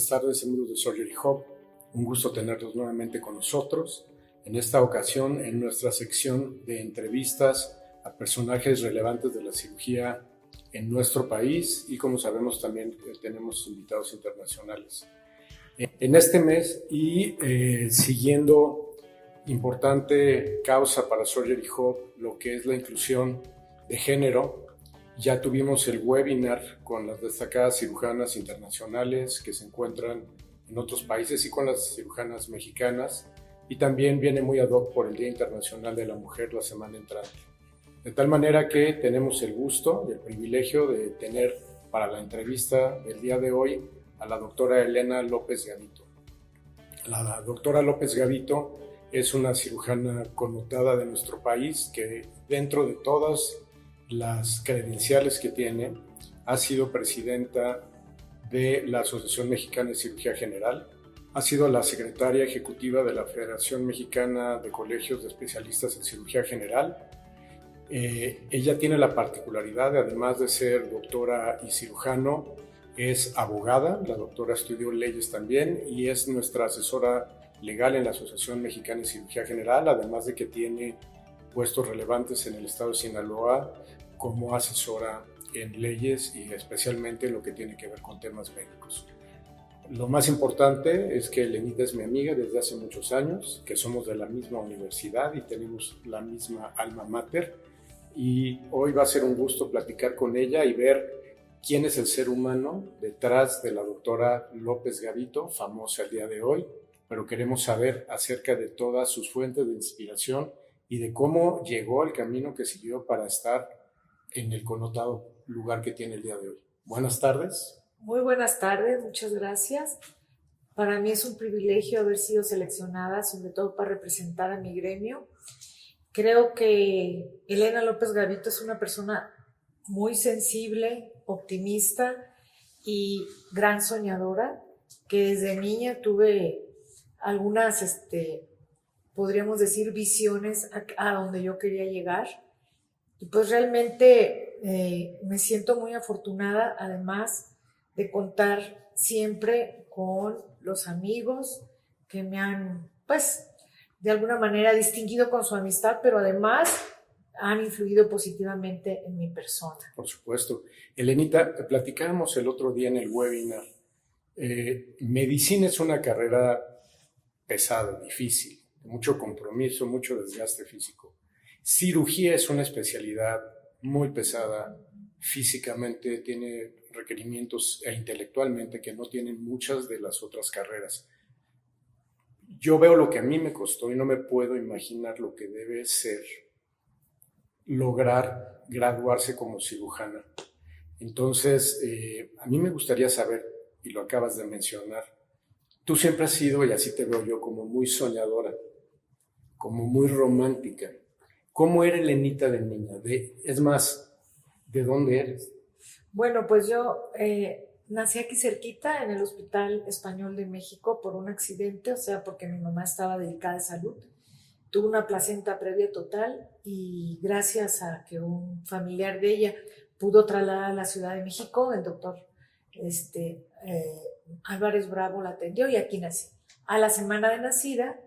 buenas tardes, amigos de Surgery Hub. Un gusto tenerlos nuevamente con nosotros. En esta ocasión, en nuestra sección de entrevistas a personajes relevantes de la cirugía en nuestro país y, como sabemos, también tenemos invitados internacionales. En este mes y siguiendo importante causa para Surgery Hub, lo que es la inclusión de género, ya tuvimos el webinar con las destacadas cirujanas internacionales que se encuentran en otros países y con las cirujanas mexicanas, y también viene muy ad hoc por el Día Internacional de la Mujer la semana entrante. De tal manera que tenemos el gusto y el privilegio de tener para la entrevista del día de hoy a la doctora Elena López Gavito. La doctora López Gavito es una cirujana connotada de nuestro país que, dentro de todas las credenciales que tiene, ha sido presidenta de la Asociación Mexicana de Cirugía General, ha sido la secretaria ejecutiva de la Federación Mexicana de Colegios de Especialistas en Cirugía General. Ella tiene la particularidad, además de ser doctora y cirujano, es abogada. La doctora estudió leyes también y es nuestra asesora legal en la Asociación Mexicana de Cirugía General, además de que tiene puestos relevantes en el estado de Sinaloa como asesora en leyes y especialmente en lo que tiene que ver con temas médicos. Lo más importante es que Elenita es mi amiga desde hace muchos años, que somos de la misma universidad y tenemos la misma alma mater, y hoy va a ser un gusto platicar con ella y ver quién es el ser humano detrás de la doctora López Gavito, famosa el día de hoy, pero queremos saber acerca de todas sus fuentes de inspiración y de cómo llegó al camino que siguió para estar en el connotado lugar que tiene el día de hoy. Buenas tardes. Muy buenas tardes, muchas gracias. Para mí es un privilegio haber sido seleccionada, sobre todo para representar a mi gremio. Creo que Elena López Gavito es una persona muy sensible, optimista y gran soñadora, que desde niña tuve algunas, podríamos decir, visiones a donde yo quería llegar. Y pues realmente me siento muy afortunada, además de contar siempre con los amigos que me han, pues, de alguna manera distinguido con su amistad, pero además han influido positivamente en mi persona. Por supuesto. Elenita, platicábamos el otro día en el webinar. Medicina es una carrera pesada, difícil, mucho compromiso, mucho desgaste físico. Cirugía es una especialidad muy pesada, físicamente tiene requerimientos e intelectualmente que no tienen muchas de las otras carreras. Yo veo lo que a mí me costó y no me puedo imaginar lo que debe ser lograr graduarse como cirujana. Entonces, a mí me gustaría saber, y lo acabas de mencionar, tú siempre has sido, y así te veo yo, como muy soñadora, como muy romántica. ¿Cómo era Elenita de niña? Es más, ¿de dónde eres? Bueno, pues yo nací aquí cerquita en el Hospital Español de México por un accidente, o sea, porque mi mamá estaba delicada de salud. Tuvo una placenta previa total y gracias a que un familiar de ella pudo trasladar a la Ciudad de México, el doctor Álvarez Bravo la atendió y aquí nací. A la semana de nacida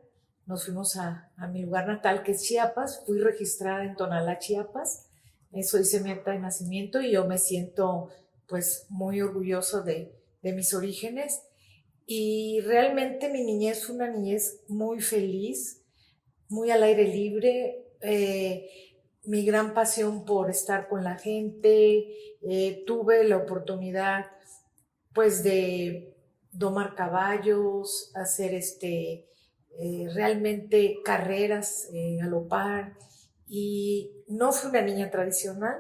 nos fuimos a mi lugar natal, que es Chiapas. Fui registrada en Tonalá, Chiapas. Eso hice mi acta de nacimiento y yo me siento pues muy orgulloso de mis orígenes. Y realmente mi niñez fue una niñez muy feliz, muy al aire libre. Mi gran pasión por estar con la gente. Tuve la oportunidad pues de domar caballos, hacer realmente carreras, galopar, y no fui una niña tradicional.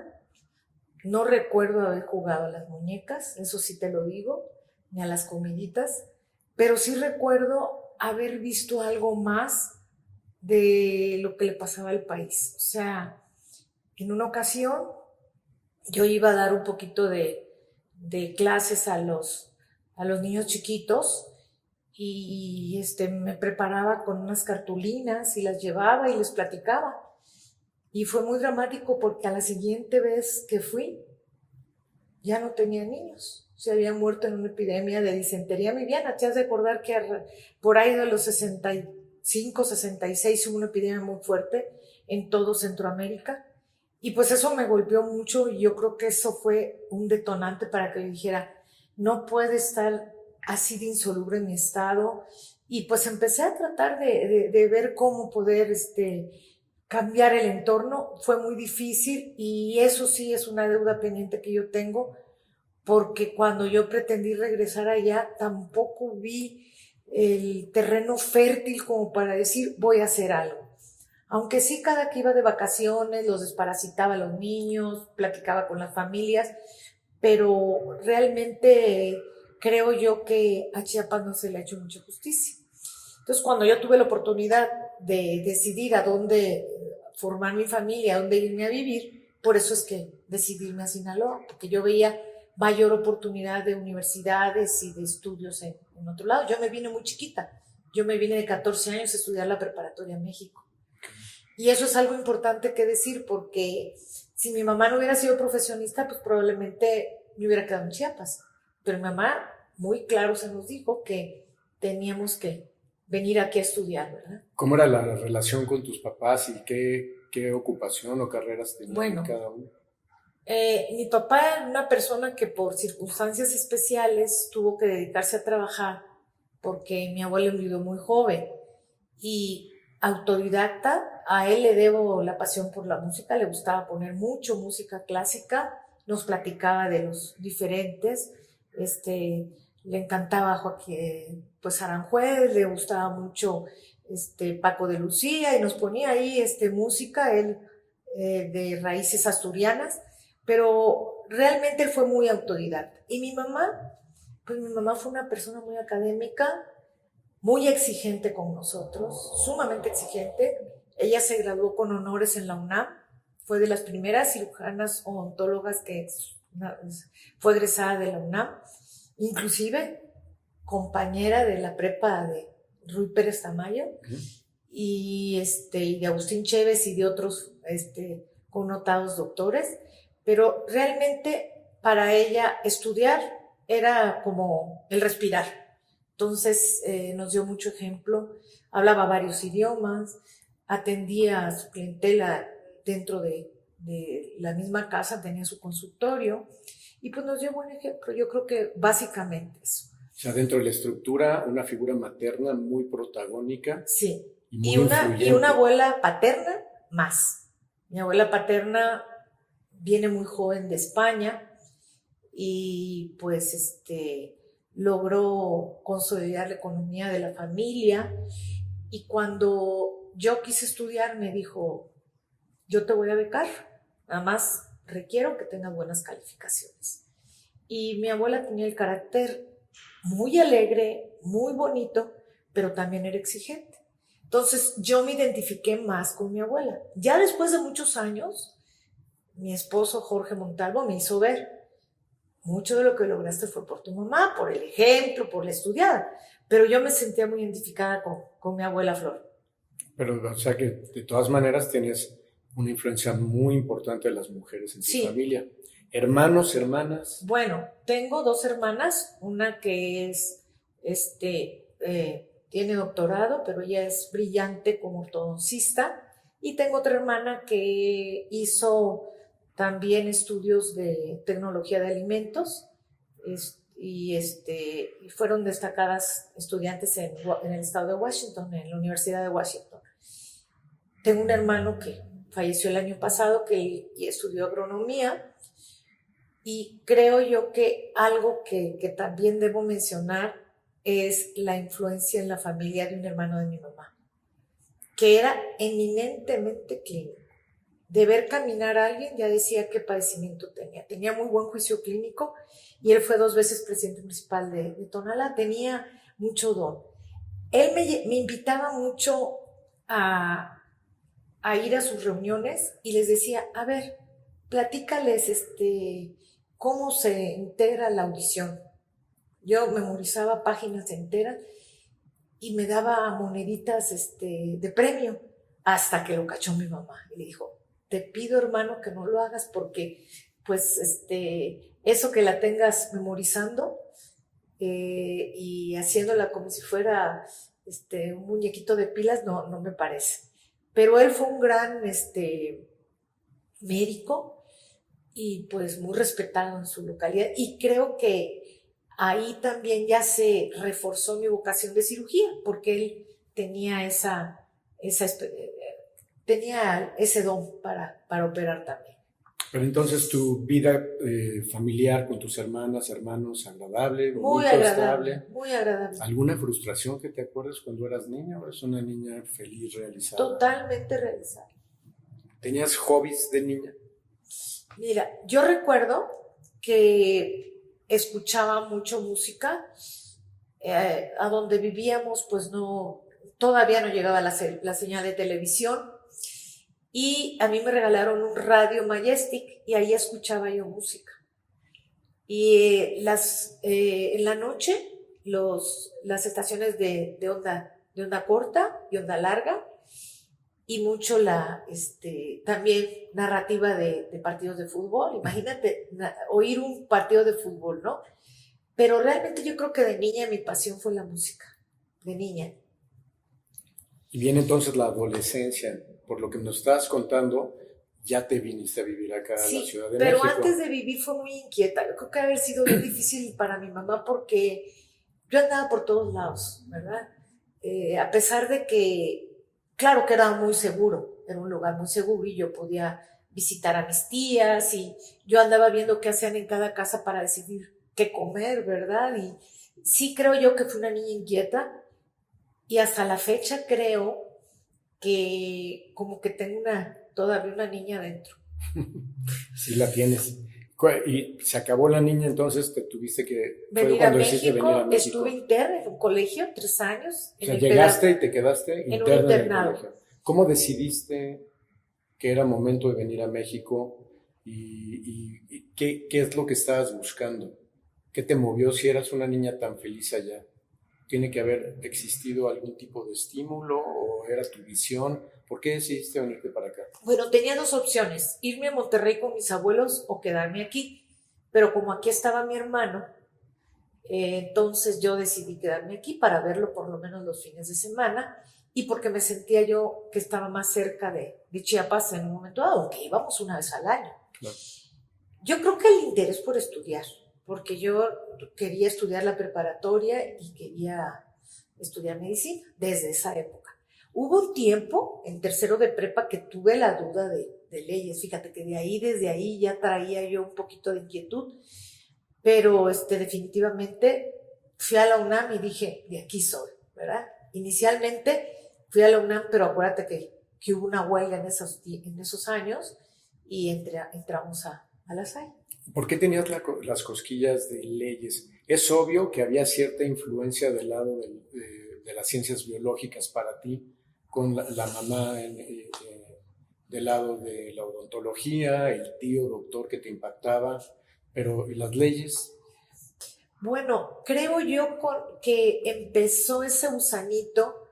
No recuerdo haber jugado a las muñecas, eso sí te lo digo, ni a las comiditas, pero sí recuerdo haber visto algo más de lo que le pasaba al país. O sea, en una ocasión yo iba a dar un poquito de clases a los niños chiquitos y me preparaba con unas cartulinas y las llevaba y les platicaba. Y fue muy dramático porque a la siguiente vez que fui, ya no tenía niños. Se habían muerto en una epidemia de disentería aviar. Te has de acordar que por ahí de los 65, 66 hubo una epidemia muy fuerte en todo Centroamérica. Y pues eso me golpeó mucho y yo creo que eso fue un detonante para que yo dijera, no puede estar así de insoluble en mi estado. Y pues empecé a tratar de ver cómo poder cambiar el entorno. Fue muy difícil y eso sí es una deuda pendiente que yo tengo, porque cuando yo pretendí regresar allá tampoco vi el terreno fértil como para decir voy a hacer algo. Aunque sí, cada que iba de vacaciones los desparasitaba a los niños, platicaba con las familias, pero realmente creo yo que a Chiapas no se le ha hecho mucha justicia. Entonces, cuando yo tuve la oportunidad de decidir a dónde formar mi familia, a dónde irme a vivir, por eso es que decidí irme a Sinaloa, porque yo veía mayor oportunidad de universidades y de estudios en otro lado. Yo me vine muy chiquita, yo me vine de 14 años a estudiar la preparatoria en México. Y eso es algo importante que decir, porque si mi mamá no hubiera sido profesionista, pues probablemente me hubiera quedado en Chiapas. Pero mi mamá muy claro se nos dijo que teníamos que venir aquí a estudiar, ¿verdad? ¿Cómo era la relación con tus papás y qué ocupación o carreras tenían Bueno, cada uno? Mi papá era una persona que por circunstancias especiales tuvo que dedicarse a trabajar porque mi abuelo murió muy joven y autodidacta, a él le debo la pasión por la música, le gustaba poner mucho música clásica, nos platicaba de los diferentes, le encantaba Joaquín, pues Aranjuez, le gustaba mucho Paco de Lucía y nos ponía ahí música, él de raíces asturianas, pero realmente él fue muy autodidacta. Y mi mamá, pues mi mamá fue una persona muy académica, muy exigente con nosotros, sumamente exigente. Ella se graduó con honores en la UNAM, fue de las primeras cirujanas odontólogas que fue egresada de la UNAM, inclusive compañera de la prepa de Ruy Pérez Tamayo, y de Agustín Chévez y de otros connotados doctores, pero realmente para ella estudiar era como el respirar. Entonces nos dio mucho ejemplo, hablaba varios idiomas, atendía a su clientela dentro de la misma casa, tenía su consultorio y pues nos dio buen ejemplo. Yo creo que básicamente eso. O sea, dentro de la estructura, una figura materna muy protagónica. Sí, Y muy y una abuela paterna más. Mi abuela paterna viene muy joven de España y pues logró consolidar la economía de la familia, y cuando yo quise estudiar me dijo, yo te voy a becar, nada más requiero que tengas buenas calificaciones. Y mi abuela tenía el carácter muy alegre, muy bonito, pero también era exigente. Entonces yo me identifiqué más con mi abuela. Ya después de muchos años, mi esposo Jorge Montalvo me hizo ver, mucho de lo que lograste fue por tu mamá, por el ejemplo, por la estudiada, pero yo me sentía muy identificada con mi abuela Flor. Pero, o sea que de todas maneras tienes una influencia muy importante de las mujeres en tu Sí. familia. ¿Hermanos, hermanas? Bueno, tengo dos hermanas, una que es, tiene doctorado, pero ella es brillante como ortodoncista, y tengo otra hermana que hizo también estudios de tecnología de alimentos, y fueron destacadas estudiantes en el estado de Washington, en la Universidad de Washington. Tengo un hermano que falleció el año pasado, que estudió agronomía, y creo yo que algo que también debo mencionar es la influencia en la familia de un hermano de mi mamá, que era eminentemente clínico. De ver caminar a alguien ya decía qué padecimiento tenía. Tenía muy buen juicio clínico y él fue 2 veces presidente municipal de Tonalá. Tenía mucho don. Él me invitaba mucho a ir a sus reuniones y les decía, a ver, platícales cómo se integra la audición. Yo memorizaba páginas enteras y me daba moneditas de premio, hasta que lo cachó mi mamá y le dijo, te pido, hermano, que no lo hagas porque pues eso que la tengas memorizando y haciéndola como si fuera un muñequito de pilas, no me parece. Pero él fue un gran médico y pues muy respetado en su localidad. Y creo que ahí también ya se reforzó mi vocación de cirugía, porque él tenía tenía ese don para operar también. Pero entonces tu vida familiar con tus hermanas, hermanos, agradable, Muy bonito, agradable, estable. muy agradable. ¿Alguna frustración que te acuerdes cuando eras niña o eres una niña feliz, realizada? Totalmente realizada. ¿Tenías hobbies de niña? Mira, yo recuerdo que escuchaba mucho música. A donde vivíamos, pues todavía no llegaba la señal de televisión. Y a mí me regalaron un radio Majestic y ahí escuchaba yo música. Y en la noche, las estaciones de onda corta y onda larga, y mucho también narrativa de partidos de fútbol. Imagínate oír un partido de fútbol, ¿no? Pero realmente yo creo que de niña mi pasión fue la música, de niña. Y viene entonces la adolescencia. Por lo que nos estás contando, ya te viniste a vivir acá a la Ciudad de México. Pero antes de vivir fue muy inquieta. Yo creo que haber sido muy difícil para mi mamá porque yo andaba por todos lados, ¿verdad? A pesar de que, claro que era muy seguro, era un lugar muy seguro y yo podía visitar a mis tías y yo andaba viendo qué hacían en cada casa para decidir qué comer, ¿verdad? Y sí creo yo que fui una niña inquieta y hasta la fecha creo que como que tengo todavía una niña dentro. Sí la tienes. Y se acabó la niña, entonces te tuviste que... Venir a México, estuve interna en un colegio 3 años. O sea, llegaste y te quedaste en interna un en el colegio. ¿Cómo decidiste que era momento de venir a México y qué es lo que estabas buscando? ¿Qué te movió si eras una niña tan feliz allá? ¿Tiene que haber existido algún tipo de estímulo o era tu visión? ¿Por qué decidiste venirte para acá? Bueno, tenía 2 opciones, irme a Monterrey con mis abuelos o quedarme aquí, pero como aquí estaba mi hermano, entonces yo decidí quedarme aquí para verlo por lo menos los fines de semana y porque me sentía yo que estaba más cerca de Chiapas en un momento dado, que íbamos una vez al año. Claro. Yo creo que el interés por estudiar, porque yo quería estudiar la preparatoria y quería estudiar medicina desde esa época. Hubo un tiempo en tercero de prepa que tuve la duda de leyes, fíjate que desde ahí ya traía yo un poquito de inquietud, pero definitivamente fui a la UNAM y dije, de aquí soy, ¿verdad? Inicialmente fui a la UNAM, pero acuérdate que hubo una huelga en esos años y entramos a la SAI. ¿Por qué tenías las cosquillas de leyes? Es obvio que había cierta influencia del lado de las ciencias biológicas para ti, con la mamá del lado de la odontología, el tío doctor que te impactaba, pero ¿y las leyes? Bueno, creo yo que empezó ese gusanito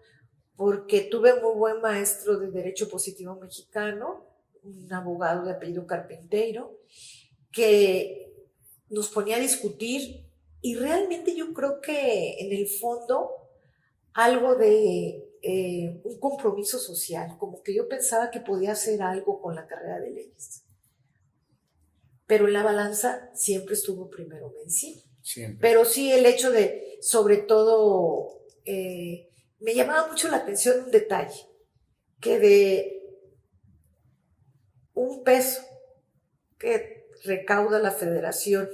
porque tuve un muy buen maestro de Derecho Positivo mexicano, un abogado de apellido Carpinteiro, que nos ponía a discutir y realmente yo creo que en el fondo algo de un compromiso social, como que yo pensaba que podía hacer algo con la carrera de leyes. Pero en la balanza siempre estuvo primero medicina. Siempre. Pero sí el hecho de, sobre todo, me llamaba mucho la atención un detalle, que de $1 que recauda la Federación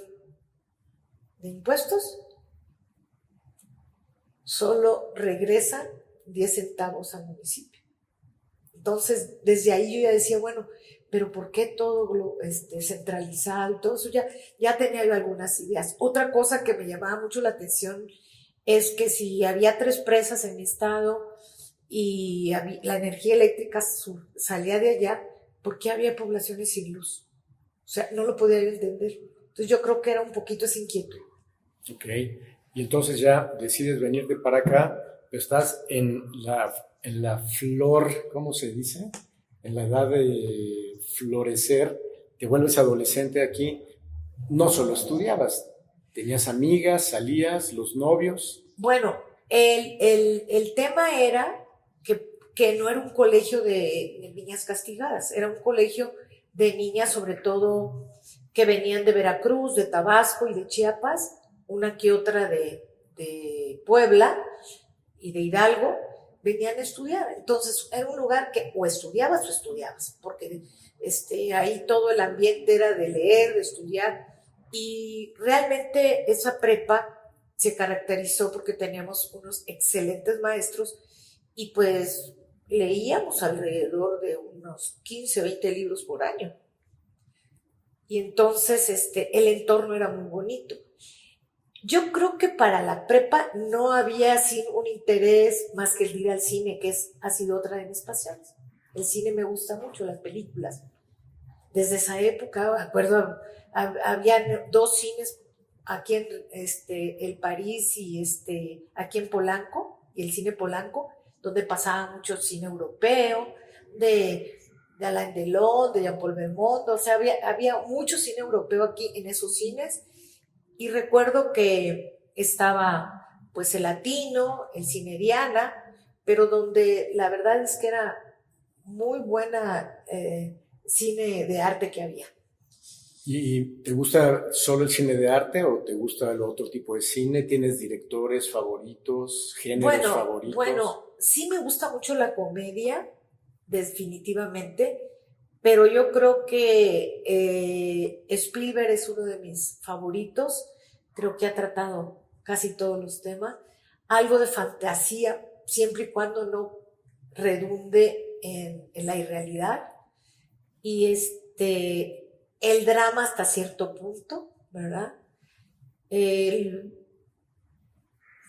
de Impuestos, solo regresan 10 centavos al municipio. Entonces, desde ahí yo ya decía, bueno, pero ¿por qué todo centralizado? Todo eso ya tenía yo algunas ideas. Otra cosa que me llamaba mucho la atención es que si había 3 presas en mi estado y la energía eléctrica salía de allá, ¿por qué había poblaciones sin luz? O sea, no lo podía yo entender. Entonces yo creo que era un poquito esa inquietud. Ok, y entonces ya decides venirte para acá, pero estás en la flor, ¿cómo se dice? En la edad de florecer, te vuelves adolescente aquí. no solo estudiabas, tenías amigas, salías, los novios. Bueno, el tema era que no era un colegio de niñas castigadas, era un colegio de niñas sobre todo que venían de Veracruz, de Tabasco y de Chiapas, una que otra de Puebla y de Hidalgo, venían a estudiar. Entonces era un lugar que o estudiabas, porque ahí todo el ambiente era de leer, de estudiar, y realmente esa prepa se caracterizó porque teníamos unos excelentes maestros y pues leíamos alrededor de unos 15 o 20 libros por año. Y entonces el entorno era muy bonito. Yo creo que para la prepa no había así un interés más que el ir al cine, ha sido otra de mis pasiones. El cine me gusta mucho, las películas. Desde esa época, me acuerdo, había 2 cines aquí en el París y aquí en Polanco, y el cine Polanco, donde pasaba mucho cine europeo, de Alain Delon, de Jean-Paul Belmondo, o sea, había mucho cine europeo aquí en esos cines, y recuerdo que estaba pues el Latino, el Cine Diana, pero donde la verdad es que era muy buena cine de arte que había. ¿Y te gusta solo el cine de arte o te gusta el otro tipo de cine? ¿Tienes directores favoritos, géneros favoritos? Bueno, sí me gusta mucho la comedia, definitivamente, pero yo creo que Spielberg es uno de mis favoritos. Creo que ha tratado casi todos los temas. Algo de fantasía, siempre y cuando no redunde en la irrealidad. Y el drama hasta cierto punto, ¿verdad?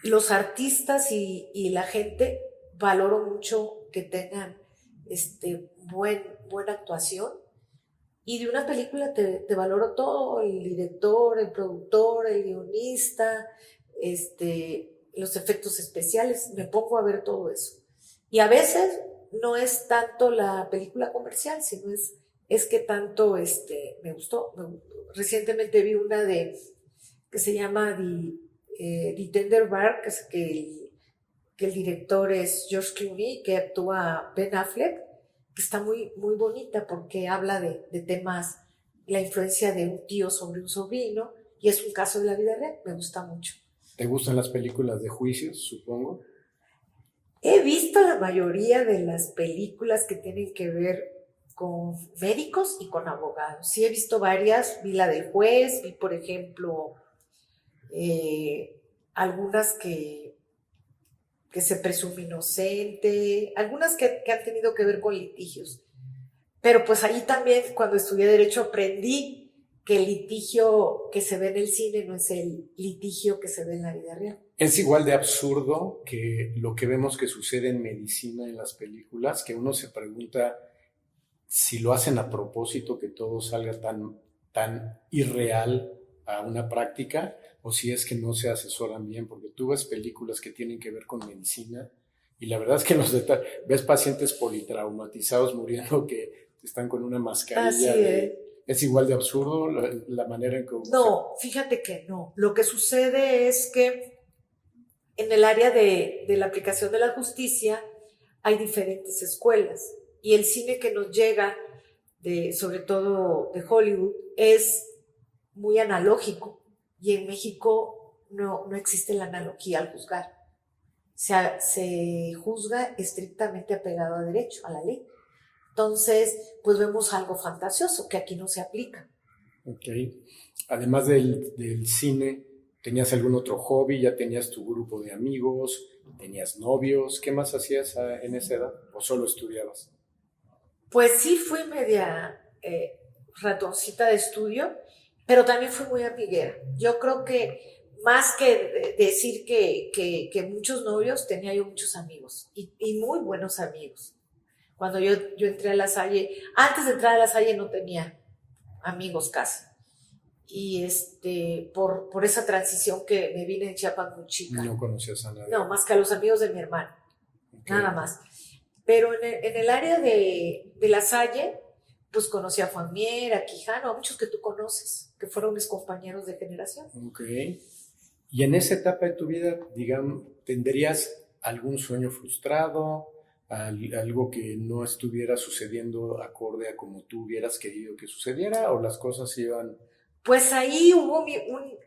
Los artistas y la gente valoro mucho que tengan buena actuación, y de una película te valoro todo: el director, el productor, el guionista, los efectos especiales. Me pongo a ver todo eso, y a veces no es tanto la película comercial, sino es que tanto me gustó. Recientemente vi una que se llama The Tender Bar, que el director es George Clooney, que actúa Ben Affleck, que está muy, muy bonita porque habla de temas, la influencia de un tío sobre un sobrino, y es un caso de la vida real. Me gusta mucho. ¿Te gustan las películas de juicios, supongo? He visto la mayoría de las películas que tienen que ver con médicos y con abogados. Sí, he visto varias. Vi la del juez, vi, por ejemplo, algunas que se presume inocente, algunas que han tenido que ver con litigios. Pero pues ahí también, cuando estudié Derecho, aprendí que el litigio que se ve en el cine no es el litigio que se ve en la vida real. Es igual de absurdo que lo que vemos que sucede en medicina en las películas, que uno se pregunta si lo hacen a propósito, que todo salga tan irreal a una práctica, o si es que no se asesoran bien, porque tú ves películas que tienen que ver con medicina y la verdad es que ves pacientes politraumatizados muriendo que están con una mascarilla. ¿Es igual de absurdo la manera en que... No, fíjate que no. Lo que sucede es que en el área de la aplicación de la justicia hay diferentes escuelas, y el cine que nos llega, sobre todo de Hollywood, es muy analógico, y en México no existe la analogía al juzgar. Se juzga estrictamente apegado a derecho, a la ley. Entonces, pues vemos algo fantasioso que aquí no se aplica. Ok. Además del cine, ¿tenías algún otro hobby? ¿Ya tenías tu grupo de amigos? ¿Tenías novios? ¿Qué más hacías en esa edad? ¿O solo estudiabas? Pues sí, fui media ratoncita de estudio, pero también fui muy amiguera. Yo creo que más que decir que muchos novios, tenía yo muchos amigos, y muy buenos amigos. Cuando yo entré a La Salle, antes de entrar a La Salle no tenía amigos casi. Y por esa transición que me vine en Chiapas muy chica. No conocías a nadie. No, más que a los amigos de mi hermano. Okay. Nada más. Pero en el área de La Salle, pues conocí a Juan Mier, a Quijano, a muchos que tú conoces, que fueron mis compañeros de generación. Ok. Y en esa etapa de tu vida, digamos, ¿tendrías algún sueño frustrado? ¿Algo que no estuviera sucediendo acorde a como tú hubieras querido que sucediera? ¿O las cosas iban...? Pues ahí hubo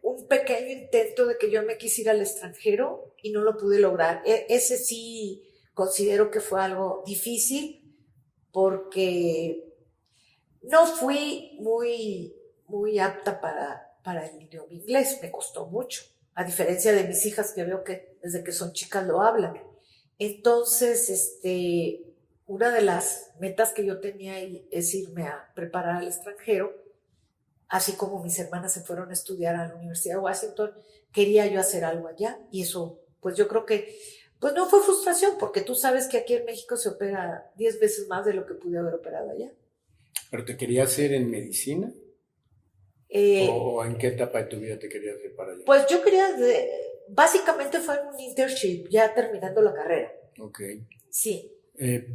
un pequeño intento de que yo me quisiera al extranjero y no lo pude lograr. Ese sí considero que fue algo difícil porque no fui muy apta para el idioma inglés, me costó mucho, a diferencia de mis hijas que veo que desde que son chicas lo hablan. Entonces, una de las metas que yo tenía es irme a preparar al extranjero, así como mis hermanas se fueron a estudiar a la Universidad de Washington, quería yo hacer algo allá y eso, pues yo creo que, pues no fue frustración, porque tú sabes que aquí en México se opera 10 veces más de lo que pude haber operado allá. ¿Pero te querías ir en medicina? ¿O en qué etapa de tu vida te querías ir para allá? Pues yo quería, básicamente fue un internship, ya terminando la carrera. Ok. Sí.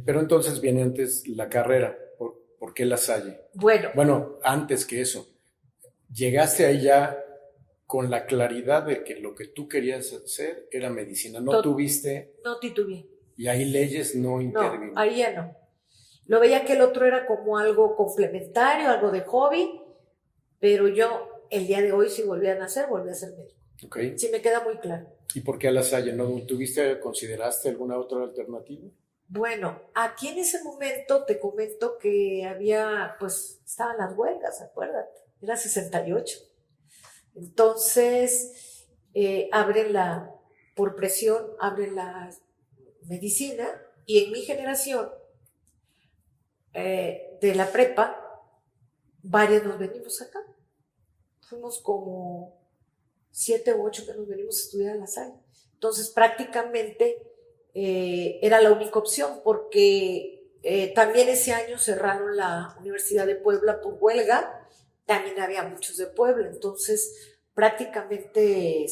Pero entonces viene antes la carrera. ¿Por qué La Salle? Bueno, antes que eso. Llegaste ahí ya con la claridad de que lo que tú querías hacer era medicina. No tuviste... No titubeé. Y ahí leyes no intervienen. No, ahí ya no. Lo veía que el otro era como algo complementario, algo de hobby, pero yo el día de hoy si volví a nacer, volví a ser médico. Okay. Sí me queda muy claro. ¿Y por qué a La Salle? ¿No consideraste alguna otra alternativa? Bueno, aquí en ese momento te comento que estaban las huelgas, acuérdate, era 68. Entonces, por presión, abren la medicina y en mi generación de la prepa, varios nos venimos acá. Fuimos como 7 u 8 que nos venimos a estudiar a La Salle. Entonces, prácticamente era la única opción porque también ese año cerraron la Universidad de Puebla por huelga. También había muchos de Puebla. Entonces, prácticamente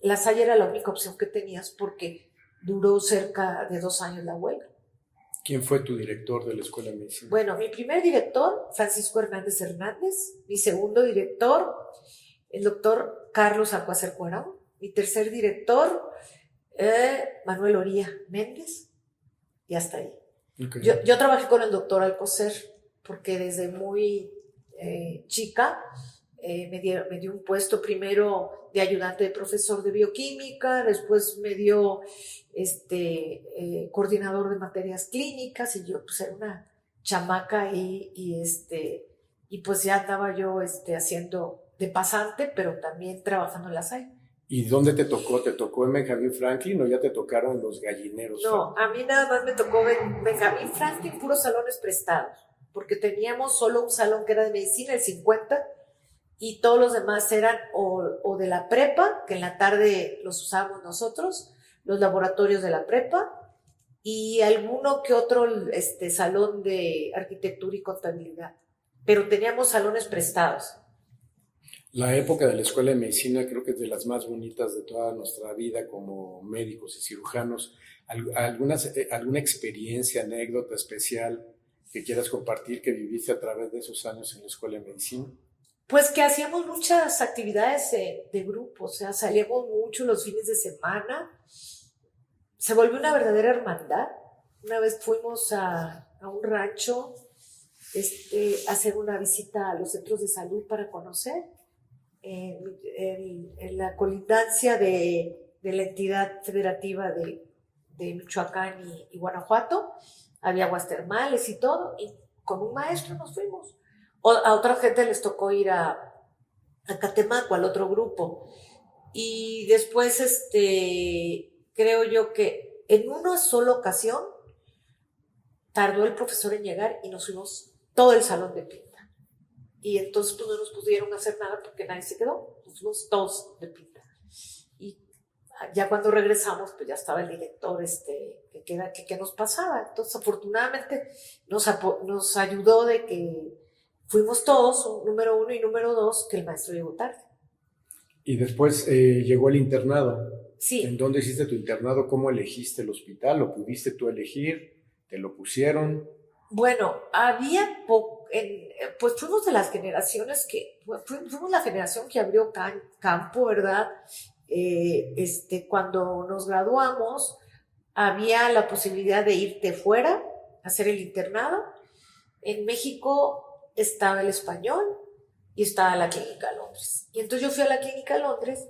La Salle era la única opción que tenías porque duró cerca de 2 años la huelga. ¿Quién fue tu director de la Escuela de Medicina? Bueno, mi primer director, Francisco Hernández Hernández. Mi segundo director, el doctor Carlos Alcocer Cuarón. Mi tercer director, Manuel Oría Méndez. Y hasta ahí. Okay. Yo trabajé con el doctor Alcocer porque desde muy chica me dio un puesto primero de ayudante de profesor de bioquímica, después me dio coordinador de materias clínicas y yo pues era una chamaca y pues ya andaba yo haciendo de pasante, pero también trabajando en la SAI. ¿Y dónde te tocó? ¿Te tocó en Benjamín Franklin o ya te tocaron los gallineros? No, a mí nada más me tocó Benjamín Franklin, puros salones prestados, porque teníamos solo un salón que era de medicina, el 50, y todos los demás eran o de la prepa, que en la tarde los usábamos nosotros, los laboratorios de la prepa, y alguno que otro salón de arquitectura y contabilidad, pero teníamos salones prestados. La época de la Escuela de Medicina creo que es de las más bonitas de toda nuestra vida como médicos y cirujanos. ¿Alguna experiencia, anécdota especial que quieras compartir que viviste a través de esos años en la Escuela de Medicina? Pues que hacíamos muchas actividades de grupo, o sea, salíamos mucho los fines de semana. Se volvió una verdadera hermandad. Una vez fuimos a un rancho a hacer una visita a los centros de salud para conocer. En la colindancia de la entidad federativa de Michoacán y Guanajuato, había aguas termales y todo, y con un maestro nos fuimos. A otra gente les tocó ir a Catemaco, al otro grupo. Y después, creo yo que en una sola ocasión tardó el profesor en llegar y nos fuimos todo el salón de pinta. Y entonces pues no nos pudieron hacer nada porque nadie se quedó, nos fuimos todos de pinta. Y ya cuando regresamos, pues ya estaba el director que nos pasaba. Entonces afortunadamente nos ayudó de que fuimos todos, número 1 y número 2, que el maestro llegó tarde. Y después llegó el internado. Sí. ¿En dónde hiciste tu internado? ¿Cómo elegiste el hospital? ¿Lo pudiste tú elegir? ¿Te lo pusieron? Bueno, pues fuimos de las generaciones fuimos la generación que abrió campo, ¿verdad? Cuando nos graduamos, había la posibilidad de irte fuera a hacer el internado. En México estaba el español y estaba la clínica Londres. Y entonces yo fui a la clínica Londres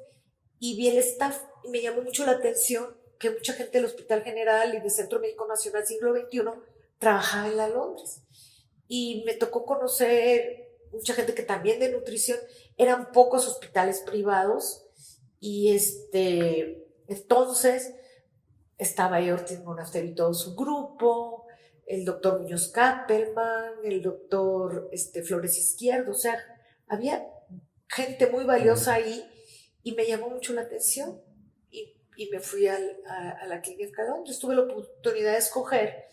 y vi el staff y me llamó mucho la atención que mucha gente del Hospital General y del Centro Médico Nacional Siglo XXI trabajaba en la Londres. Y me tocó conocer mucha gente que también de nutrición, eran pocos hospitales privados y entonces estaba ahí Ortiz Monasterio y todo su grupo, el doctor Muñoz Kappelman, el doctor Flores Izquierdo, o sea, había gente muy valiosa ahí y me llamó mucho la atención y me fui a la clínica Londres. Tuve la oportunidad de escoger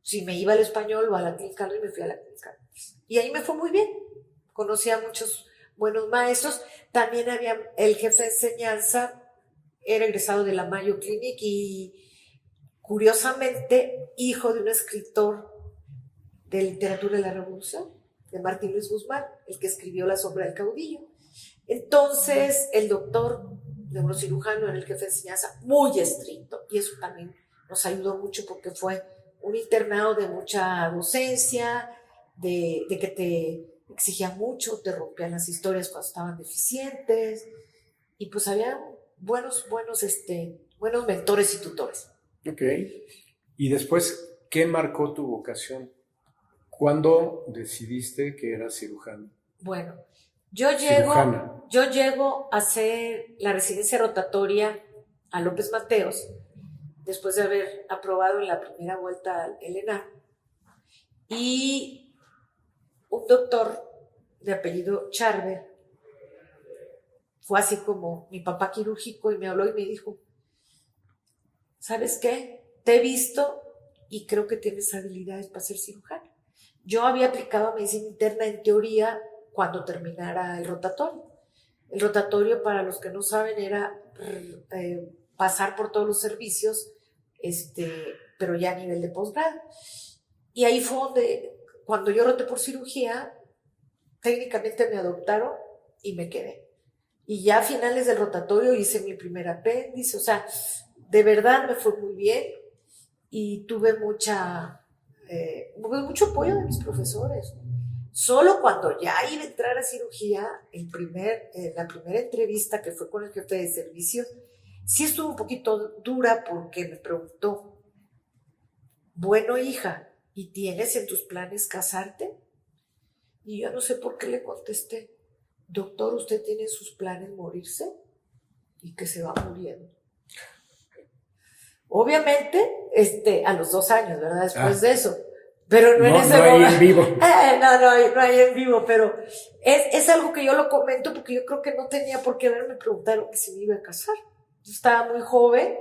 si me iba al español o a la clínica Londres, y me fui a la clínica Londres. Y ahí me fue muy bien. Conocí a muchos buenos maestros. También había el jefe de enseñanza, era egresado de la Mayo Clinic y curiosamente hijo de un escritor de literatura de la Revolución, de Martín Luis Guzmán, el que escribió La sombra del caudillo. Entonces el doctor neurocirujano era el jefe de enseñanza, muy estricto, y eso también nos ayudó mucho porque fue un internado de mucha docencia, de que te exigían mucho, te rompían las historias cuando estaban deficientes, y pues había buenos mentores y tutores. Ok. Y después, ¿qué marcó tu vocación? ¿Cuándo decidiste que eras cirujano? Bueno, yo llego a hacer la residencia rotatoria a López Mateos después de haber aprobado en la primera vuelta el ENAR, y un doctor de apellido Charver fue así como mi papá quirúrgico y me habló y me dijo, ¿sabes qué? Te he visto y creo que tienes habilidades para ser cirujano. Yo había aplicado a medicina interna en teoría cuando terminara el rotatorio. El rotatorio, para los que no saben, era pasar por todos los servicios, pero ya a nivel de posgrado. Y ahí fue donde, cuando yo roté por cirugía, técnicamente me adoptaron y me quedé. Y ya a finales del rotatorio hice mi primer apéndice, o sea, de verdad me fue muy bien y tuve mucho apoyo de mis profesores. Solo cuando ya iba a entrar a cirugía, la primera entrevista que fue con el jefe de servicios, sí estuvo un poquito dura porque me preguntó, bueno, hija, ¿y tienes en tus planes casarte? Y yo no sé por qué le contesté, doctor, ¿usted tiene en sus planes morirse? Y que se va muriendo. Obviamente, a los 2 años, ¿verdad? Después de eso. Pero no en ese momento. No hay en vivo. No hay en vivo, pero es algo que yo lo comento porque yo creo que no tenía por qué haberme preguntado que si me iba a casar. Yo estaba muy joven,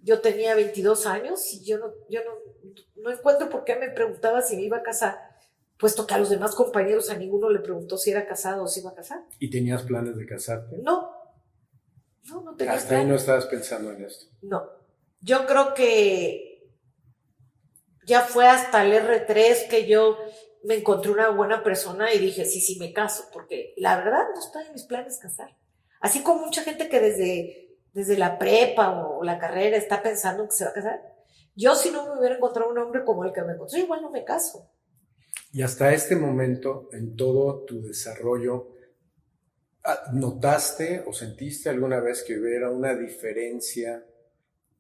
yo tenía 22 años y yo no encuentro por qué me preguntaba si me iba a casar, puesto que a los demás compañeros a ninguno le preguntó si era casado o si iba a casar. ¿Y tenías planes de casarte? No tenía Hasta ahí no estabas pensando en esto. No. Yo creo que ya fue hasta el R3 que yo me encontré una buena persona y dije, sí, me caso, porque la verdad no está en mis planes casar. Así como mucha gente que desde la prepa o la carrera está pensando que se va a casar, yo si no me hubiera encontrado un hombre como el que me encontré, igual no me caso. Y hasta este momento, en todo tu desarrollo, ¿notaste o sentiste alguna vez que hubiera una diferencia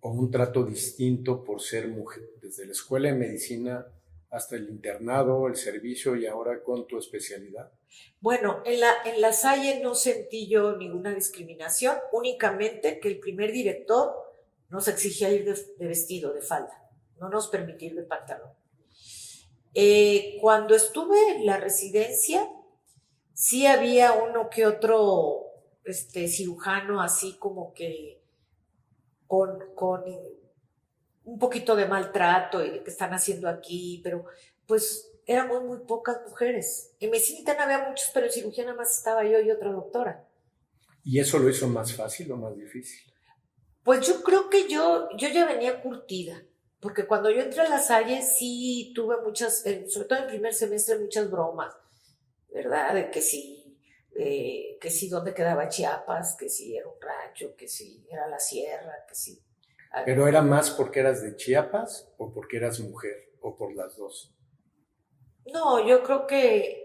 o un trato distinto por ser mujer, desde la escuela de medicina hasta el internado, el servicio y ahora con tu especialidad? Bueno, en la Salle no sentí yo ninguna discriminación, únicamente que el primer director nos exigía ir de vestido, de falda, no nos permitía ir de pantalón. Cuando estuve en la residencia, sí había uno que otro cirujano así como que con un poquito de maltrato y de que están haciendo aquí, pero pues éramos muy pocas mujeres. En medicina interna había muchos, pero en cirugía nada más estaba yo y otra doctora. ¿Y eso lo hizo más fácil o más difícil? Pues yo creo que yo ya venía curtida, Porque cuando yo entré a La Salle sí tuve muchas, sobre todo en el primer semestre, muchas bromas, ¿verdad? De que si dónde quedaba Chiapas, que si era un rancho, que si era la sierra, que si... ¿Pero era más porque eras de Chiapas o porque eras mujer o por las dos? No, yo creo que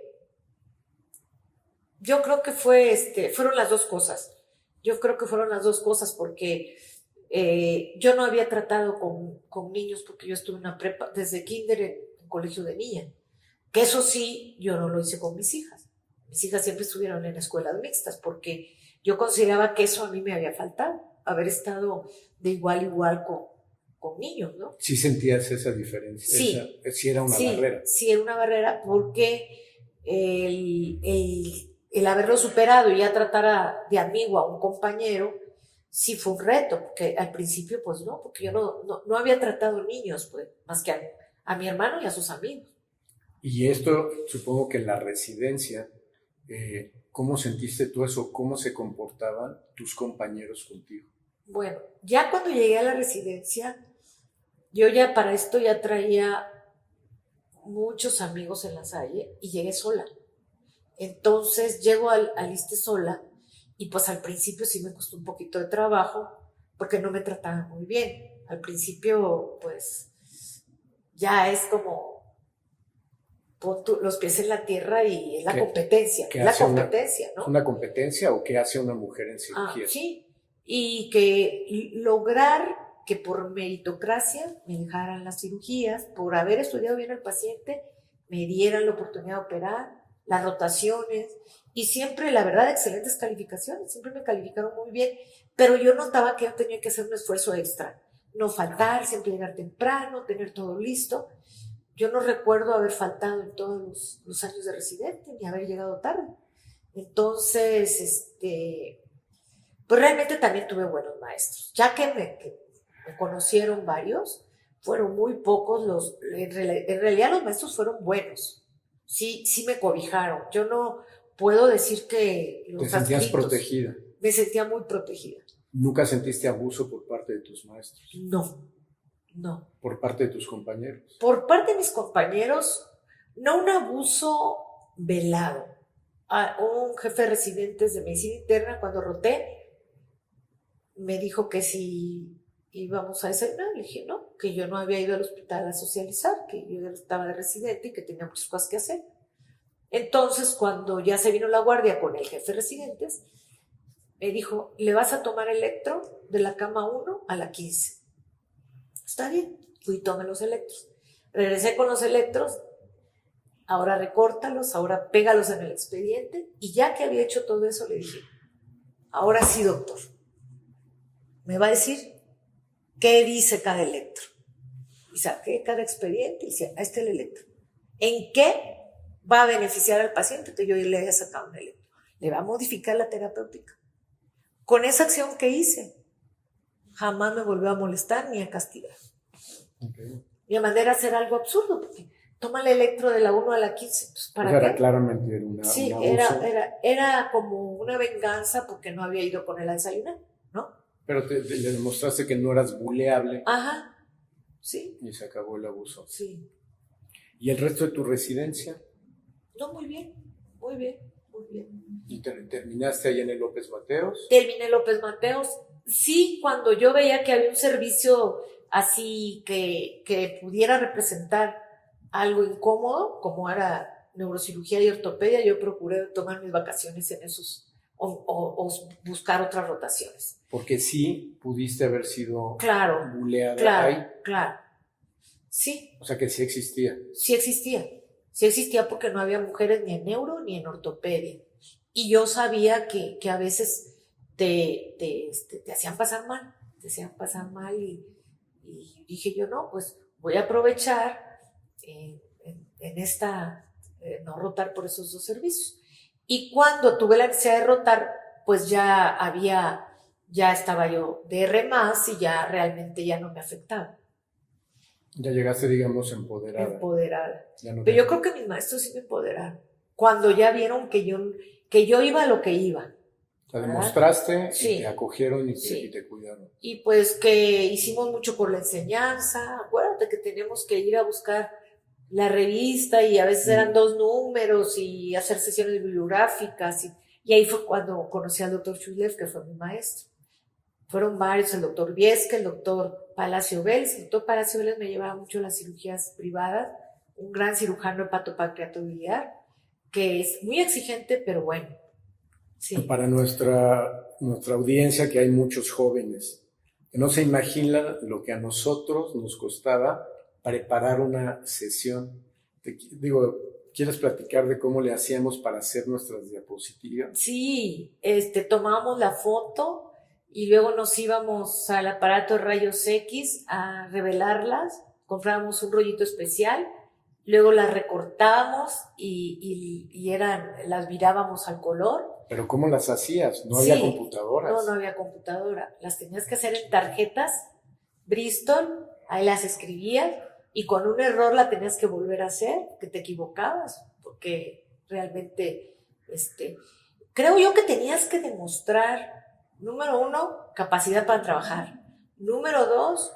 fueron las dos cosas. Yo creo que fueron las dos cosas porque yo no había tratado con niños porque yo estuve en una prepa, desde kinder en colegio de niña. Que eso sí, yo no lo hice con mis hijas. Mis hijas siempre estuvieron en escuelas mixtas porque yo consideraba que eso a mí me había faltado, haber estado de igual a igual con niños, ¿no? ¿Sí sentías esa diferencia? Sí, Sí era una barrera. sí era una barrera porque el haberlo superado y ya tratar de amigo a un compañero, sí fue un reto, porque al principio pues no, porque yo no había tratado niños, pues, más que a mi hermano y a sus amigos. Y esto, supongo que en la residencia, ¿cómo sentiste tú eso? ¿Cómo se comportaban tus compañeros contigo? Bueno, ya cuando llegué a la residencia, yo ya para esto ya traía muchos amigos en La Salle y llegué sola. Entonces llego al ISSSTE sola y pues al principio sí me costó un poquito de trabajo porque no me trataban muy bien. Al principio pues ya es como pon los pies en la tierra y es la competencia, ¿Qué es la hace competencia, ¿no? ¿Es una competencia o qué hace una mujer en cirugía? Sí, y que lograr que por meritocracia me dejaran las cirugías, por haber estudiado bien al paciente, me dieran la oportunidad de operar, las rotaciones, y siempre, la verdad, excelentes calificaciones, siempre me calificaron muy bien, pero yo notaba que yo tenía que hacer un esfuerzo extra, no faltar, siempre llegar temprano, tener todo listo. Yo no recuerdo haber faltado en todos los años de residente, ni haber llegado tarde. Entonces, pues realmente también tuve buenos maestros, ya que me conocieron varios, fueron muy pocos en realidad los maestros fueron buenos, sí me cobijaron, yo no puedo decir que los ¿Te sentías adscritos, protegida? Me sentía muy protegida. ¿Nunca sentiste abuso por parte de tus maestros? No. ¿Por parte de tus compañeros? Por parte de mis compañeros, no un abuso velado. Un jefe de residentes de medicina interna, cuando roté, me dijo que si íbamos a desayunar, le dije no, que yo no había ido al hospital a socializar, que yo estaba de residente y que tenía muchas cosas que hacer. Entonces, cuando ya se vino la guardia con el jefe de residentes, me dijo, le vas a tomar electro de la cama 1 a la 15. Está bien, fui y tomé los electros. Regresé con los electros, ahora recórtalos, ahora pégalos en el expediente, y ya que había hecho todo eso, le dije, ahora sí, doctor, me va a decir qué dice cada electro. Y saqué cada expediente y decía, ahí está el electro. ¿En qué va a beneficiar al paciente que yo le haya sacado un electro? Le va a modificar la terapéutica. Con esa acción que hice, jamás me volvió a molestar ni a castigar. Okay. Y a manera de hacer algo absurdo, porque toma el electro de la 1 a la 15. Pues, ¿para qué? Era claramente un sí, abuso. Era como una venganza porque no había ido con él a desayunar, ¿no? Pero le demostraste que no eras buleable. Ajá, sí. Y se acabó el abuso. Sí. ¿Y el resto de tu residencia? No, muy bien, muy bien, muy bien. ¿Y terminaste ahí en el López Mateos? Terminé López Mateos. Sí, cuando yo veía que había un servicio así que pudiera representar algo incómodo, como era neurocirugía y ortopedia, yo procuré tomar mis vacaciones en esos o buscar otras rotaciones. Porque sí pudiste haber sido buleada ahí. Claro. Sí. O sea que sí existía. Sí existía porque no había mujeres ni en neuro ni en ortopedia. Y yo sabía que a veces te hacían pasar mal y dije yo, no, pues voy a aprovechar en esta, no rotar por esos dos servicios. Y cuando tuve la necesidad de rotar, pues ya estaba yo de R+, y ya realmente ya no me afectaba. Ya llegaste, digamos, empoderada. Pero yo creo que mis maestros sí me empoderaron. Cuando ya vieron que yo iba a lo que iba. Te ¿verdad? demostraste Sí. y te acogieron Sí. y te cuidaron. Y pues que hicimos mucho por la enseñanza. Acuérdate que teníamos que ir a buscar la revista y a veces eran 2 números y hacer sesiones bibliográficas. Y ahí fue cuando conocí al doctor Chulev, que fue mi maestro. Fueron varios, el doctor Viesca, el doctor Palacio Vélez. El doctor Palacio Vélez me llevaba mucho a las cirugías privadas, un gran cirujano hepatopancreato biliar, que es muy exigente, pero bueno. Sí. Para nuestra audiencia, que hay muchos jóvenes, que no se imaginan lo que a nosotros nos costaba preparar una sesión. ¿Quieres platicar de cómo le hacíamos para hacer nuestras diapositivas? Sí, tomábamos la foto y luego nos íbamos al aparato de rayos X a revelarlas, comprábamos un rollito especial, luego las recortábamos y las virábamos al color. ¿Pero cómo las hacías? ¿No Sí, había computadoras? No había computadora. Las tenías que hacer en tarjetas Bristol, ahí las escribías y con un error la tenías que volver a hacer, que te equivocabas, porque realmente, creo yo que tenías que demostrar, número 1, capacidad para trabajar. Número 2,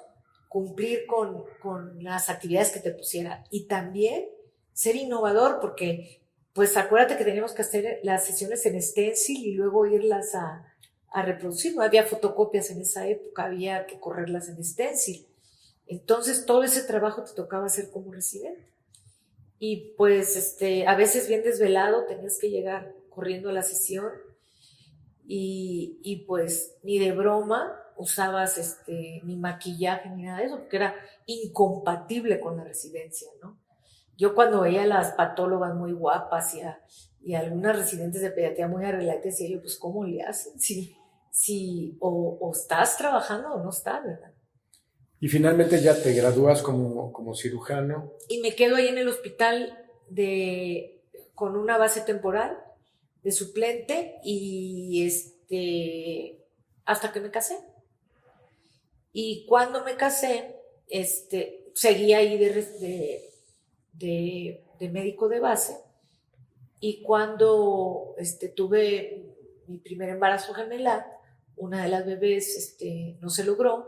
cumplir con las actividades que te pusiera. Y también ser innovador, porque pues acuérdate que teníamos que hacer las sesiones en stencil y luego irlas a reproducir. No había fotocopias en esa época, había que correrlas en stencil. Entonces todo ese trabajo te tocaba hacer como residente. Y pues a veces bien desvelado tenías que llegar corriendo a la sesión y pues ni de broma usabas ni maquillaje ni nada de eso, porque era incompatible con la residencia, ¿no? Yo cuando veía a las patólogas muy guapas y a algunas residentes de pediatría muy arregladas, decía yo, pues ¿cómo le hacen? O estás trabajando o no estás, ¿verdad? Y finalmente ya te gradúas como cirujano. Y me quedo ahí en el hospital con una base temporal de suplente y hasta que me casé. Y cuando me casé, seguí ahí de médico de base, y cuando tuve mi primer embarazo gemelar, una de las bebés no se logró,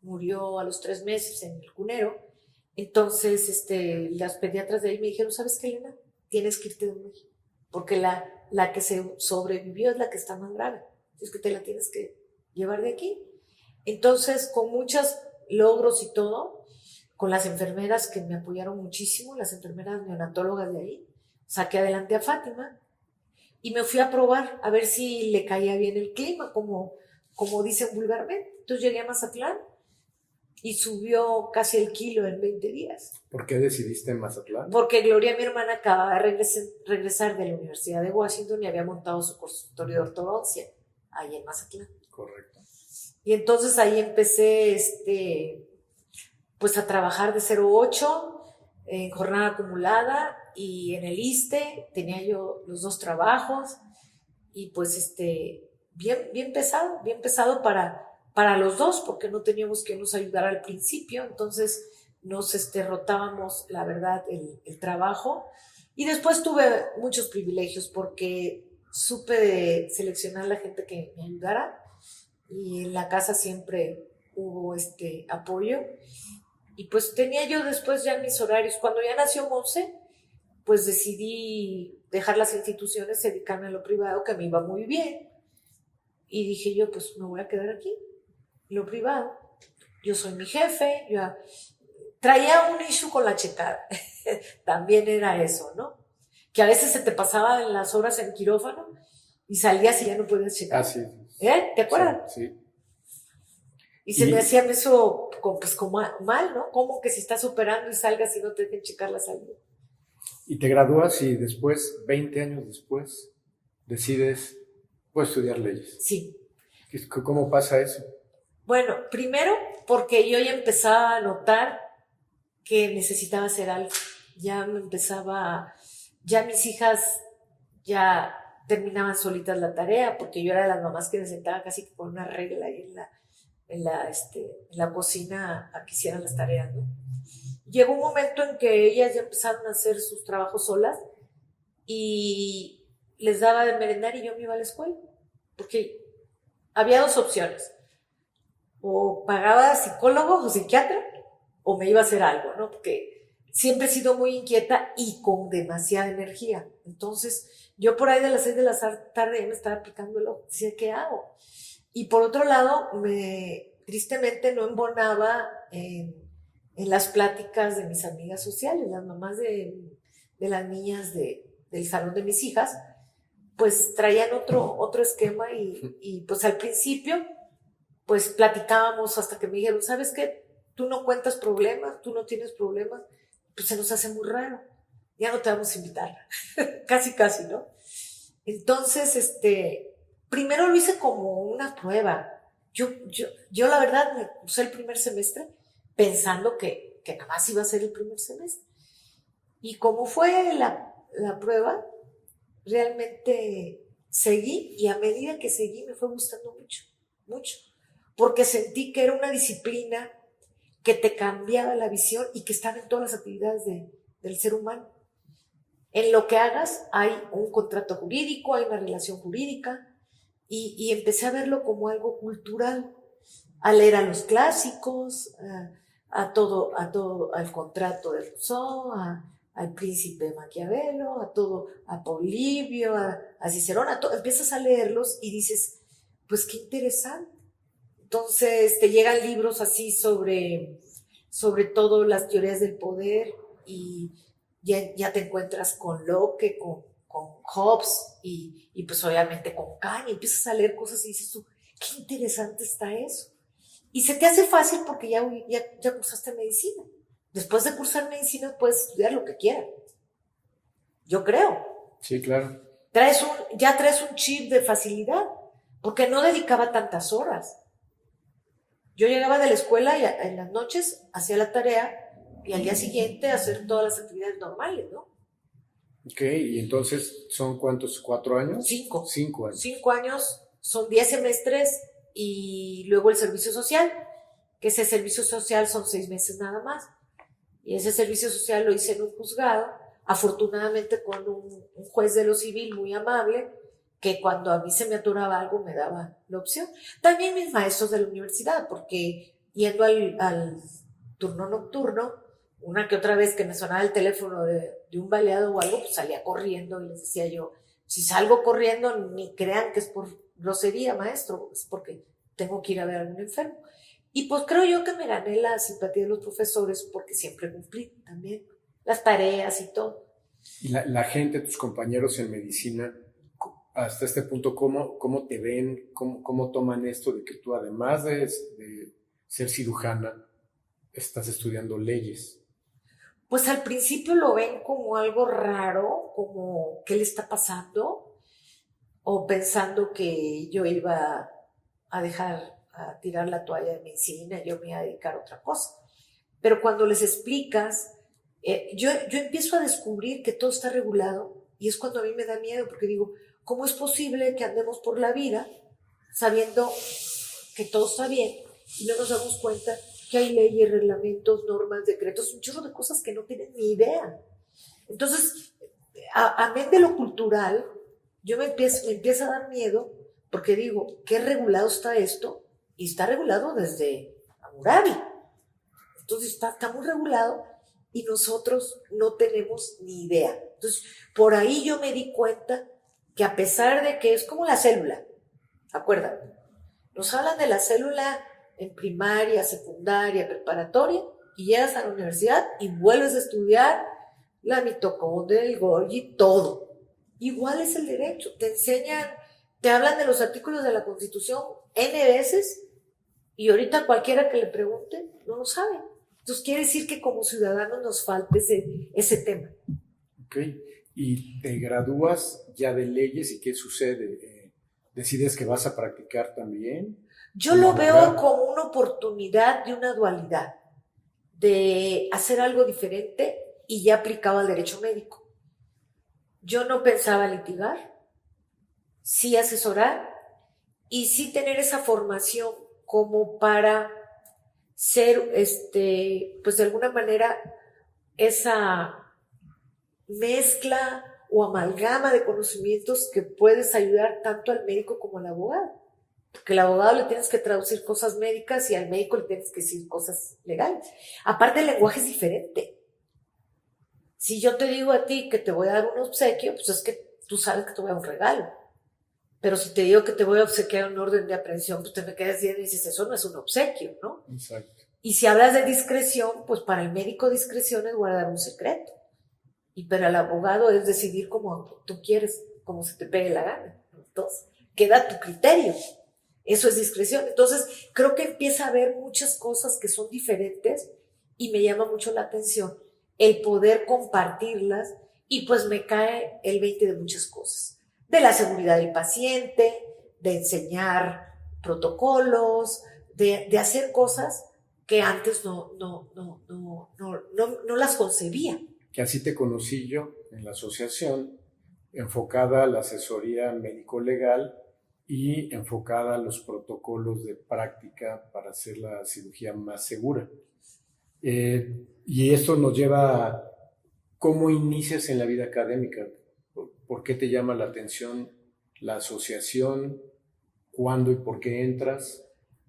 murió a los 3 meses en el cunero. Entonces las pediatras de ahí me dijeron, ¿sabes qué, Elena? Tienes que irte de México, porque la que se sobrevivió es la que está más grave, es que te la tienes que llevar de aquí. Entonces, con muchos logros y todo, con las enfermeras que me apoyaron muchísimo, las enfermeras neonatólogas de ahí, saqué adelante a Fátima y me fui a probar a ver si le caía bien el clima, como dicen vulgarmente. Entonces llegué a Mazatlán y subió casi el kilo en 20 días. ¿Por qué decidiste en Mazatlán? Porque Gloria, mi hermana, acababa de regresar de la Universidad de Washington y había montado su consultorio de ortodoncia ahí en Mazatlán. Correcto. Y entonces ahí empecé pues a trabajar de 08 en jornada acumulada, y en el ISSSTE tenía yo los 2 trabajos y pues bien pesado para los dos, porque no teníamos que nos ayudar al principio. Entonces nos rotábamos, la verdad, el trabajo, y después tuve muchos privilegios porque supe seleccionar la gente que me ayudara, y en la casa siempre hubo apoyo. Y pues tenía yo después ya mis horarios. Cuando ya nació Monse, pues decidí dejar las instituciones, dedicarme a lo privado, que me iba muy bien. Y dije yo, pues me voy a quedar aquí, en lo privado. Yo soy mi jefe. Yo traía un issue con la checada. También era eso, ¿no? Que a veces se te pasaban las horas en quirófano y salías y ya no podías checar. Ah, sí. ¿Te acuerdas? Sí. Y se me hacía eso pues como mal, ¿no? Como que si estás operando y salgas y no te dejen checar la salud. Y te gradúas y después, 20 años después, decides estudiar leyes. Sí. ¿Cómo pasa eso? Bueno, primero porque yo ya empezaba a notar que necesitaba hacer algo. Ya mis hijas ya terminaban solitas la tarea, porque yo era de las mamás que me sentaba casi con una regla ahí en la cocina a que hicieran las tareas, ¿no? Llegó un momento en que ellas ya empezaron a hacer sus trabajos solas y les daba de merendar y yo me iba a la escuela. porque había dos opciones, o pagaba psicólogo o psiquiatra, o me iba a hacer algo, ¿no? Porque siempre he sido muy inquieta y con demasiada energía. Entonces, yo por ahí de las 6 de la tarde ya me estaba aplicando el ojo, decía, ¿qué hago? Y por otro lado, tristemente no embonaba en las pláticas de mis amigas sociales, las mamás de las niñas del salón de mis hijas, pues traían otro esquema y pues al principio, pues platicábamos hasta que me dijeron, ¿sabes qué? Tú no cuentas problemas, tú no tienes problemas, pues se nos hace muy raro, ya no te vamos a invitar, casi, ¿no? Entonces, primero lo hice como una prueba. Yo la verdad me puse el primer semestre pensando que nada más iba a ser el primer semestre. Y como fue la prueba, realmente seguí y a medida que seguí me fue gustando mucho, porque sentí que era una disciplina que te cambiaba la visión y que estaba en todas las actividades del ser humano. En lo que hagas hay un contrato jurídico, hay una relación jurídica y empecé a verlo como algo cultural, a leer a los clásicos, al contrato de Rousseau, al príncipe Maquiavelo, a Polibio, a Cicerón, empiezas a leerlos y dices, pues qué interesante. Entonces te llegan libros así sobre todo las teorías del poder y ya te encuentras con Locke, con Hobbes y pues obviamente con Kant y empiezas a leer cosas y dices tú, qué interesante está eso. Y se te hace fácil porque ya cursaste medicina. Después de cursar medicina puedes estudiar lo que quieras. Yo creo. Sí, claro. Ya traes un chip de facilidad porque no dedicaba tantas horas. Yo llegaba de la escuela y en las noches hacía la tarea y al día siguiente hacer todas las actividades normales, ¿no? Ok, y entonces, ¿son cuántos? ¿4 años? 5. 5 años. 5 años, son 10 semestres y luego el servicio social, que ese servicio social son 6 meses nada más. Y ese servicio social lo hice en un juzgado, afortunadamente con un juez de lo civil muy amable, que cuando a mí se me atoraba algo me daba la opción. También mis maestros de la universidad, porque yendo al turno nocturno, una que otra vez que me sonaba el teléfono de un baleado o algo, pues salía corriendo y les decía yo, si salgo corriendo, ni crean que es por grosería, maestro, es porque tengo que ir a ver a algún enfermo. Y pues creo yo que me gané la simpatía de los profesores porque siempre cumplí también las tareas y todo. Y la gente, tus compañeros en medicina, hasta este punto, ¿cómo te ven? ¿Cómo toman esto de que tú, además de ser cirujana, estás estudiando leyes? Pues al principio lo ven como algo raro, como ¿qué le está pasando? O pensando que yo iba a tirar la toalla de medicina, yo me iba a dedicar a otra cosa. Pero cuando les explicas, yo empiezo a descubrir que todo está regulado y es cuando a mí me da miedo porque digo, ¿cómo es posible que andemos por la vida sabiendo que todo está bien y no nos damos cuenta que hay leyes, reglamentos, normas, decretos, un chorro de cosas que no tienen ni idea? Entonces, amén de lo cultural, me empieza a dar miedo porque digo, ¿qué regulado está esto? Y está regulado desde Hammurabi. Entonces está muy regulado y nosotros no tenemos ni idea. Entonces, por ahí yo me di cuenta que a pesar de que es como la célula, acuérdate, nos hablan de la célula en primaria, secundaria, preparatoria, y llegas a la universidad y vuelves a estudiar la mitocondria, el Golgi, todo. Igual es el derecho, te hablan de los artículos de la Constitución N veces, y ahorita cualquiera que le pregunte no lo sabe. Entonces quiere decir que como ciudadanos nos falta ese tema. Ok, y te gradúas ya de leyes y ¿qué sucede? ¿Decides que vas a practicar también? Yo lo veo como una oportunidad de una dualidad, de hacer algo diferente y ya aplicado al derecho médico. Yo no pensaba litigar, sí asesorar y sí tener esa formación como para ser, pues de alguna manera, esa mezcla o amalgama de conocimientos que puedes ayudar tanto al médico como al abogado. Porque al abogado le tienes que traducir cosas médicas y al médico le tienes que decir cosas legales. Aparte, el lenguaje es diferente. Si yo te digo a ti que te voy a dar un obsequio, pues es que tú sabes que te voy a dar un regalo. Pero si te digo que te voy a obsequiar un orden de aprehensión, pues te me quedas viendo y dices, eso no es un obsequio, ¿no? Exacto. Y si hablas de discreción, pues para el médico discreción es guardar un secreto. Y para el abogado es decidir como tú quieres, como se te pegue la gana. Entonces, queda tu criterio. Eso es discreción. Entonces, creo que empieza a haber muchas cosas que son diferentes y me llama mucho la atención el poder compartirlas y pues me cae el 20 de muchas cosas. De la seguridad del paciente, de enseñar protocolos, de hacer cosas que antes no las concebía. Que así te conocí yo en la asociación, enfocada a la asesoría médico-legal y enfocada a los protocolos de práctica para hacer la cirugía más segura. Y esto nos lleva a cómo inicias en la vida académica. ¿Por qué te llama la atención la asociación? ¿Cuándo y por qué entras?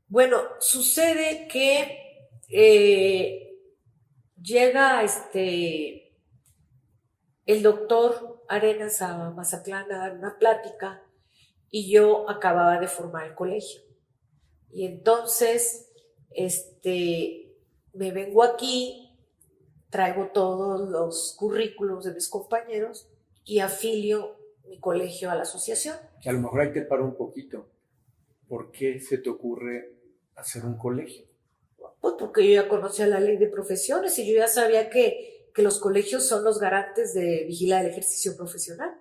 Bueno, sucede que llega el doctor Arenas a Mazatlán a dar una plática y yo acababa de formar el colegio. Y entonces, me vengo aquí, traigo todos los currículos de mis compañeros y afilio mi colegio a la asociación. A lo mejor ahí te paro un poquito. ¿Por qué se te ocurre hacer un colegio? Pues porque yo ya conocía la ley de profesiones y yo ya sabía que los colegios son los garantes de vigilar el ejercicio profesional.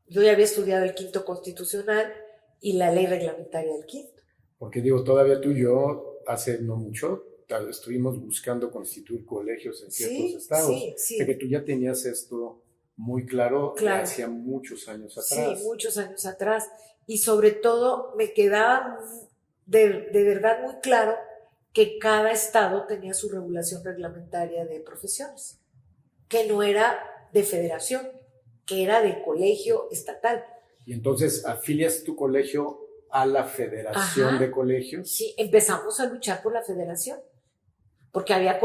Yo ya había estudiado el quinto constitucional y la ley reglamentaria del quinto. Porque digo, todavía tú y yo, hace no mucho, estuvimos buscando constituir colegios en ciertos estados. Sí. De que tú ya tenías esto muy claro, hacía muchos años atrás. Sí, muchos años atrás. Y sobre todo me quedaba de verdad muy claro que cada estado tenía su regulación reglamentaria de profesiones, que no era de federación, que era de colegio estatal. Y entonces afilias tu colegio a la Federación de Colegios. Sí, empezamos a luchar por la federación, porque había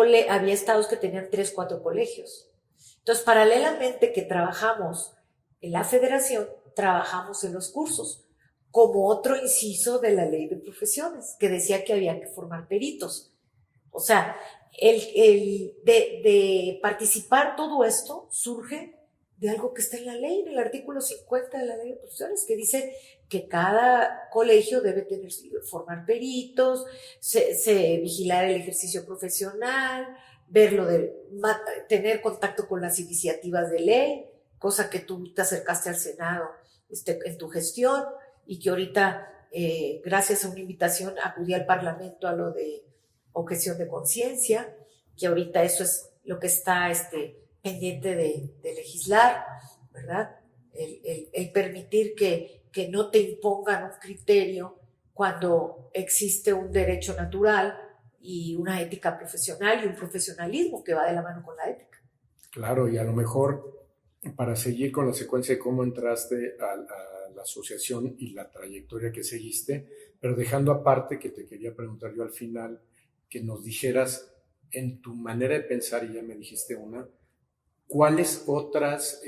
estados que tenían 3, 4 colegios. Entonces, paralelamente que trabajamos en la federación, trabajamos en los cursos, como otro inciso de la ley de profesiones, que decía que había que formar peritos. O sea, de participar todo esto surge de algo que está en la ley, en el artículo 50 de la ley de profesiones, que dice que cada colegio debe formar peritos, vigilar el ejercicio profesional, tener contacto con las iniciativas de ley, cosa que tú te acercaste al Senado en tu gestión y que ahorita, gracias a una invitación, acudí al Parlamento a lo de objeción de conciencia, que ahorita eso es lo que está pendiente de legislar, ¿verdad? El permitir que no te impongan un criterio cuando existe un derecho natural y una ética profesional y un profesionalismo que va de la mano con la ética. Claro, y a lo mejor para seguir con la secuencia de cómo entraste a la asociación y la trayectoria que seguiste, pero dejando aparte que te quería preguntar yo al final, que nos dijeras en tu manera de pensar, y ya me dijiste una, ¿cuáles otras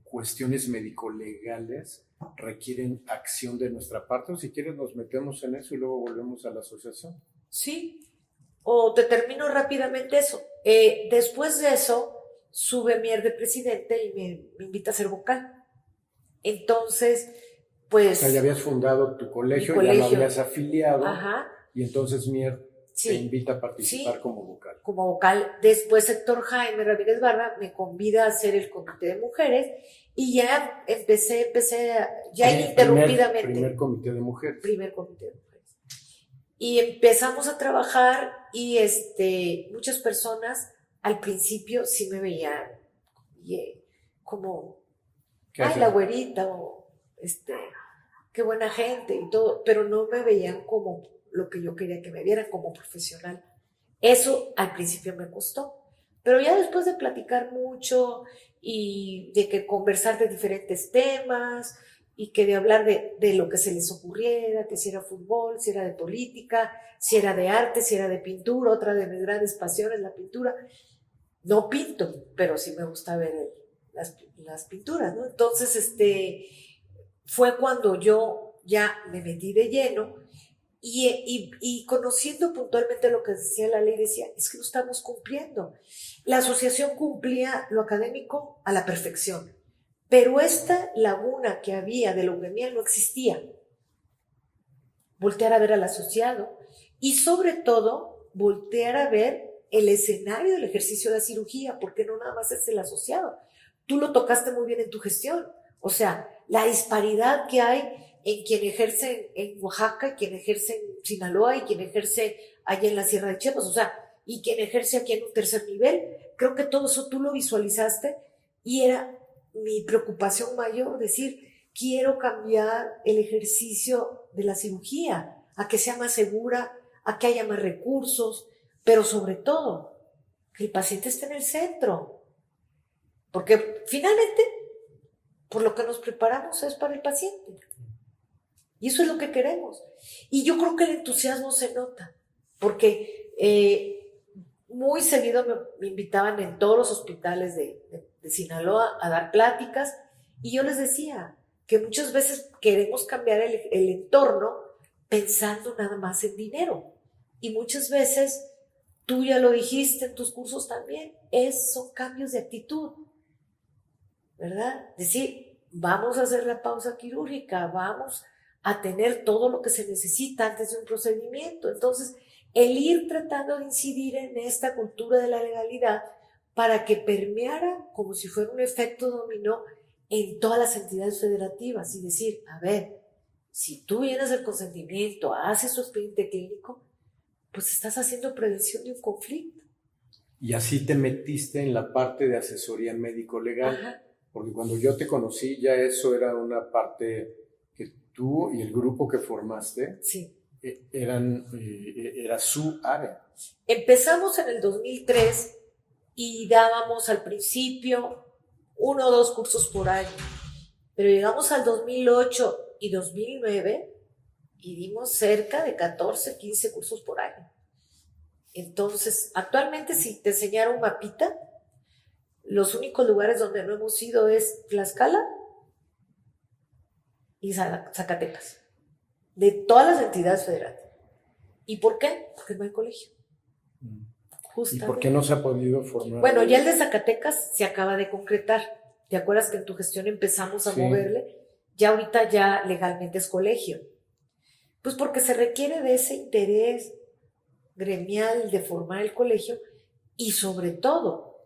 cuestiones médico-legales requieren acción de nuestra parte? O si quieres nos metemos en eso y luego volvemos a la asociación. Sí, o te termino rápidamente eso. Después de eso, sube Mier de presidente y me invita a ser vocal. Entonces, pues... O sea, ya habías fundado tu colegio, ya lo habías afiliado, y entonces Mier te invita a participar como vocal. Como vocal. Después Héctor Jaime Ramírez Barba me convida a hacer el comité de mujeres y ya empecé ya ininterrumpidamente. Primer comité de mujeres. Primer comité de mujeres. Y empezamos a trabajar y muchas personas al principio sí me veían como, ay, la güerita, o qué buena gente y todo, pero no me veían como lo que yo quería que me vieran, como profesional. Eso al principio me costó, Pero ya después de platicar mucho y de que conversar de diferentes temas y que de hablar de lo que se les ocurriera, que si era fútbol, si era de política, si era de arte, si era de pintura, otra de mis grandes pasiones, la pintura. No pinto, pero sí me gusta ver las pinturas, ¿no? Entonces, fue cuando yo ya me metí de lleno y conociendo puntualmente lo que decía la ley, decía, es que no estamos cumpliendo. La asociación cumplía lo académico a la perfección, pero esta laguna que había de lo gremial no existía. Voltear a ver al asociado y sobre todo voltear a ver el escenario del ejercicio de la cirugía, porque no nada más es el asociado. Tú lo tocaste muy bien en tu gestión, o sea, la disparidad que hay en quien ejerce en Oaxaca, y quien ejerce en Sinaloa, y quien ejerce allá en la Sierra de Chiapas, o sea, y quien ejerce aquí en un tercer nivel. Creo que todo eso tú lo visualizaste y era mi preocupación mayor, decir, quiero cambiar el ejercicio de la cirugía, a que sea más segura, a que haya más recursos, pero sobre todo, que el paciente esté en el centro. Porque finalmente, por lo que nos preparamos es para el paciente. Y eso es lo que queremos. Y yo creo que el entusiasmo se nota, porque muy seguido me invitaban en todos los hospitales de Sinaloa a dar pláticas, y yo les decía que muchas veces queremos cambiar el entorno pensando nada más en dinero. Y muchas veces, tú ya lo dijiste en tus cursos también, son cambios de actitud, ¿verdad? Decir, vamos a hacer la pausa quirúrgica, vamos a tener todo lo que se necesita antes de un procedimiento. Entonces, el ir tratando de incidir en esta cultura de la legalidad para que permeara como si fuera un efecto dominó en todas las entidades federativas y decir, a ver, si tú vienes del consentimiento, haces tu expediente clínico, pues estás haciendo prevención de un conflicto. Y así te metiste en la parte de asesoría médico-legal. Ajá. Porque cuando yo te conocí ya eso era una parte que tú y el grupo que formaste sí. Era su área. Empezamos en el 2003 y dábamos al principio 1 o 2 cursos por año, pero llegamos al 2008 y 2009 y dimos cerca de 14, 15 cursos por año. Entonces, actualmente si te enseñara un mapita, los únicos lugares donde no hemos ido es Tlaxcala y Zacatecas, de todas las entidades federales. ¿Y por qué? Porque no hay colegio. Justamente. ¿Y por qué no se ha podido formar? Bueno, ya el de Zacatecas se acaba de concretar. ¿Te acuerdas que en tu gestión empezamos a moverle? Ya ahorita ya legalmente es colegio. Pues porque se requiere de ese interés gremial de formar el colegio y sobre todo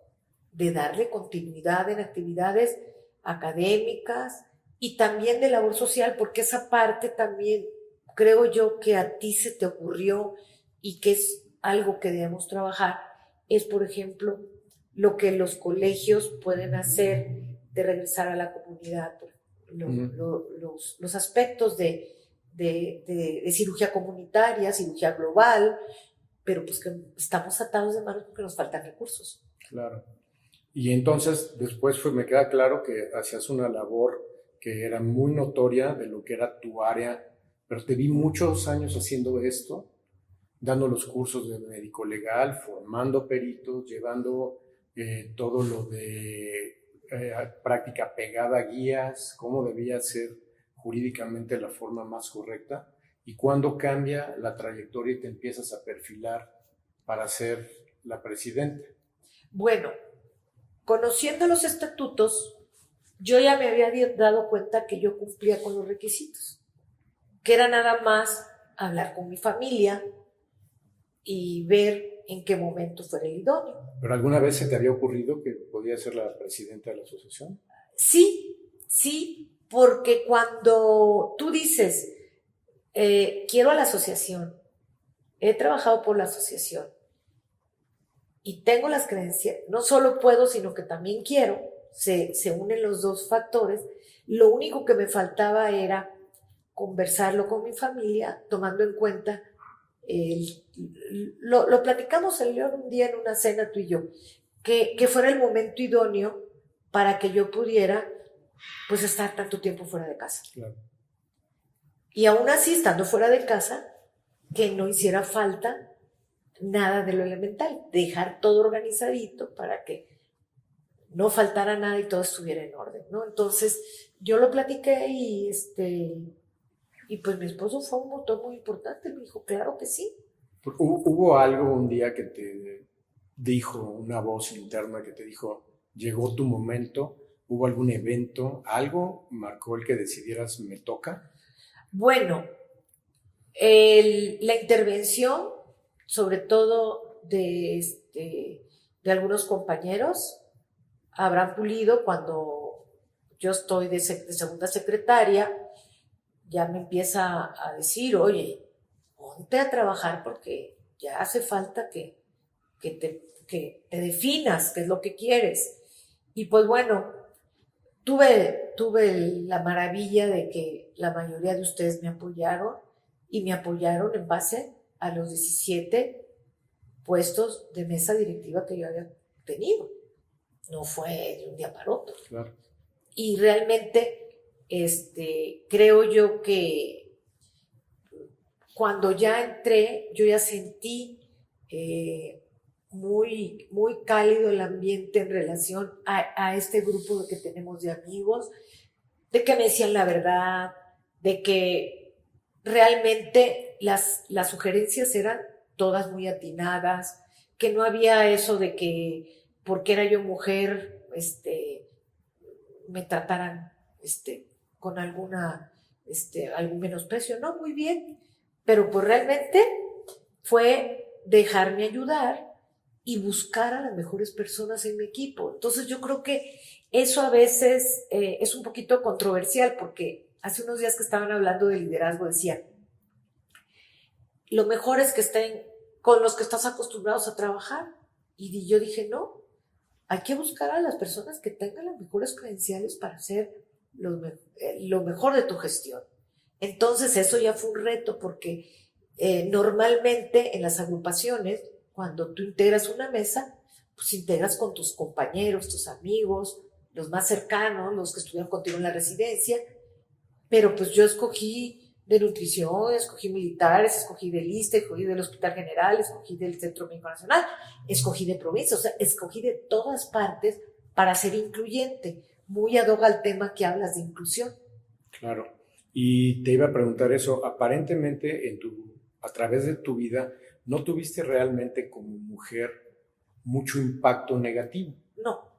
de darle continuidad en actividades académicas y también de labor social, porque esa parte también creo yo que a ti se te ocurrió y que es algo que debemos trabajar, es por ejemplo lo que los colegios pueden hacer de regresar a la comunidad, los aspectos de cirugía comunitaria, cirugía global, pero pues que estamos atados de manos porque nos faltan recursos. Claro. Y entonces después me queda claro que hacías una labor que era muy notoria de lo que era tu área, pero te vi muchos años haciendo esto, dando los cursos de médico legal, formando peritos, llevando todo lo de práctica pegada a guías, cómo debía ser jurídicamente la forma más correcta, y cuándo cambia la trayectoria y te empiezas a perfilar para ser la presidenta. Bueno, conociendo los estatutos, yo ya me había dado cuenta que yo cumplía con los requisitos, que era nada más hablar con mi familia y ver en qué momento fuera el idóneo. ¿Pero alguna vez se te había ocurrido que podías ser la presidenta de la asociación? Sí, porque cuando tú dices, quiero a la asociación, he trabajado por la asociación y tengo las creencias, no solo puedo, sino que también quiero, se unen los dos factores. Lo único que me faltaba era conversarlo con mi familia, tomando en cuenta, lo platicamos el León un día en una cena tú y yo, que fuera el momento idóneo para que yo pudiera pues estar tanto tiempo fuera de casa. Claro. Y aún así, estando fuera de casa, que no hiciera falta nada de lo elemental, dejar todo organizadito para que no faltara nada y todo estuviera en orden, ¿no? Entonces, yo lo platiqué y pues mi esposo fue un motor muy importante, me dijo, claro que sí. ¿Hubo algo un día que te dijo, una voz interna que te dijo, llegó tu momento? ¿Hubo algún evento? ¿Algo marcó el que decidieras, me toca? Bueno, la intervención, sobre todo de algunos compañeros, Abraham Pulido, cuando yo estoy de segunda secretaria, ya me empieza a decir, oye, ponte a trabajar porque ya hace falta que te definas qué es lo que quieres. Y pues bueno, tuve la maravilla de que la mayoría de ustedes me apoyaron y me apoyaron en base a los 17 puestos de mesa directiva que yo había tenido. No fue de un día para otro. Claro. Y realmente creo yo que cuando ya entré, yo ya sentí muy, muy cálido el ambiente en relación a este grupo que tenemos de amigos, de que me decían la verdad, de que realmente las sugerencias eran todas muy atinadas, que no había eso de que porque era yo mujer, me trataran con algún menosprecio. No, muy bien, pero pues realmente fue dejarme ayudar y buscar a las mejores personas en mi equipo. Entonces yo creo que eso a veces es un poquito controversial, porque hace unos días que estaban hablando de liderazgo decían, lo mejor es que estén con los que estás acostumbrados a trabajar. Y yo dije, no, hay que buscar a las personas que tengan las mejores credenciales para hacer lo mejor de tu gestión. Entonces eso ya fue un reto, porque normalmente en las agrupaciones, cuando tú integras una mesa, pues integras con tus compañeros, tus amigos, los más cercanos, los que estuvieron contigo en la residencia, pero pues yo escogí de nutrición, escogí militares, escogí del ISSSTE, escogí del Hospital General, escogí del Centro Médico Nacional, escogí de provincia, o sea, escogí de todas partes para ser incluyente, muy ad hoc al tema que hablas de inclusión. Claro, y te iba a preguntar eso, aparentemente a través de tu vida, ¿no tuviste realmente como mujer mucho impacto negativo? No.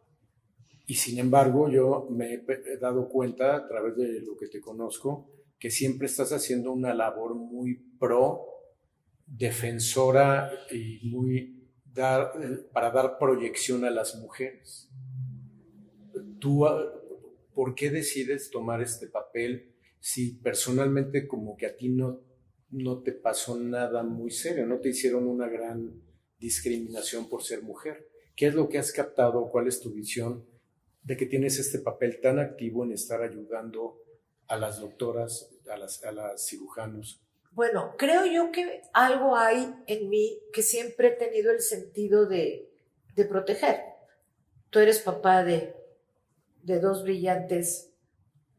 Y sin embargo, yo me he dado cuenta a través de lo que te conozco, que siempre estás haciendo una labor muy defensora y para dar proyección a las mujeres. ¿Tú por qué decides tomar este papel si personalmente como que a ti no te pasó nada muy serio, no te hicieron una gran discriminación por ser mujer? ¿Qué es lo que has captado? ¿Cuál es tu visión de que tienes este papel tan activo en estar ayudando a las doctoras, a las cirujanos? Bueno, creo yo que algo hay en mí que siempre he tenido el sentido de proteger. Tú eres papá de dos brillantes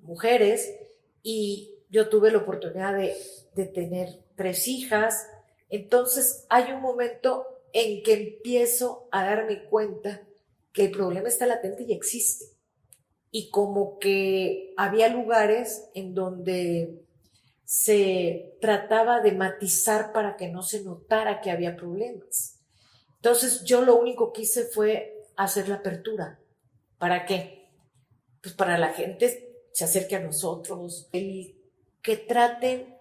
mujeres y yo tuve la oportunidad de tener 3 hijas. Entonces hay un momento en que empiezo a darme cuenta que el problema está latente y existe. Y como que había lugares en donde se trataba de matizar para que no se notara que había problemas. Entonces yo lo único que hice fue hacer la apertura. ¿Para qué? Pues para la gente se acerque a nosotros, que traten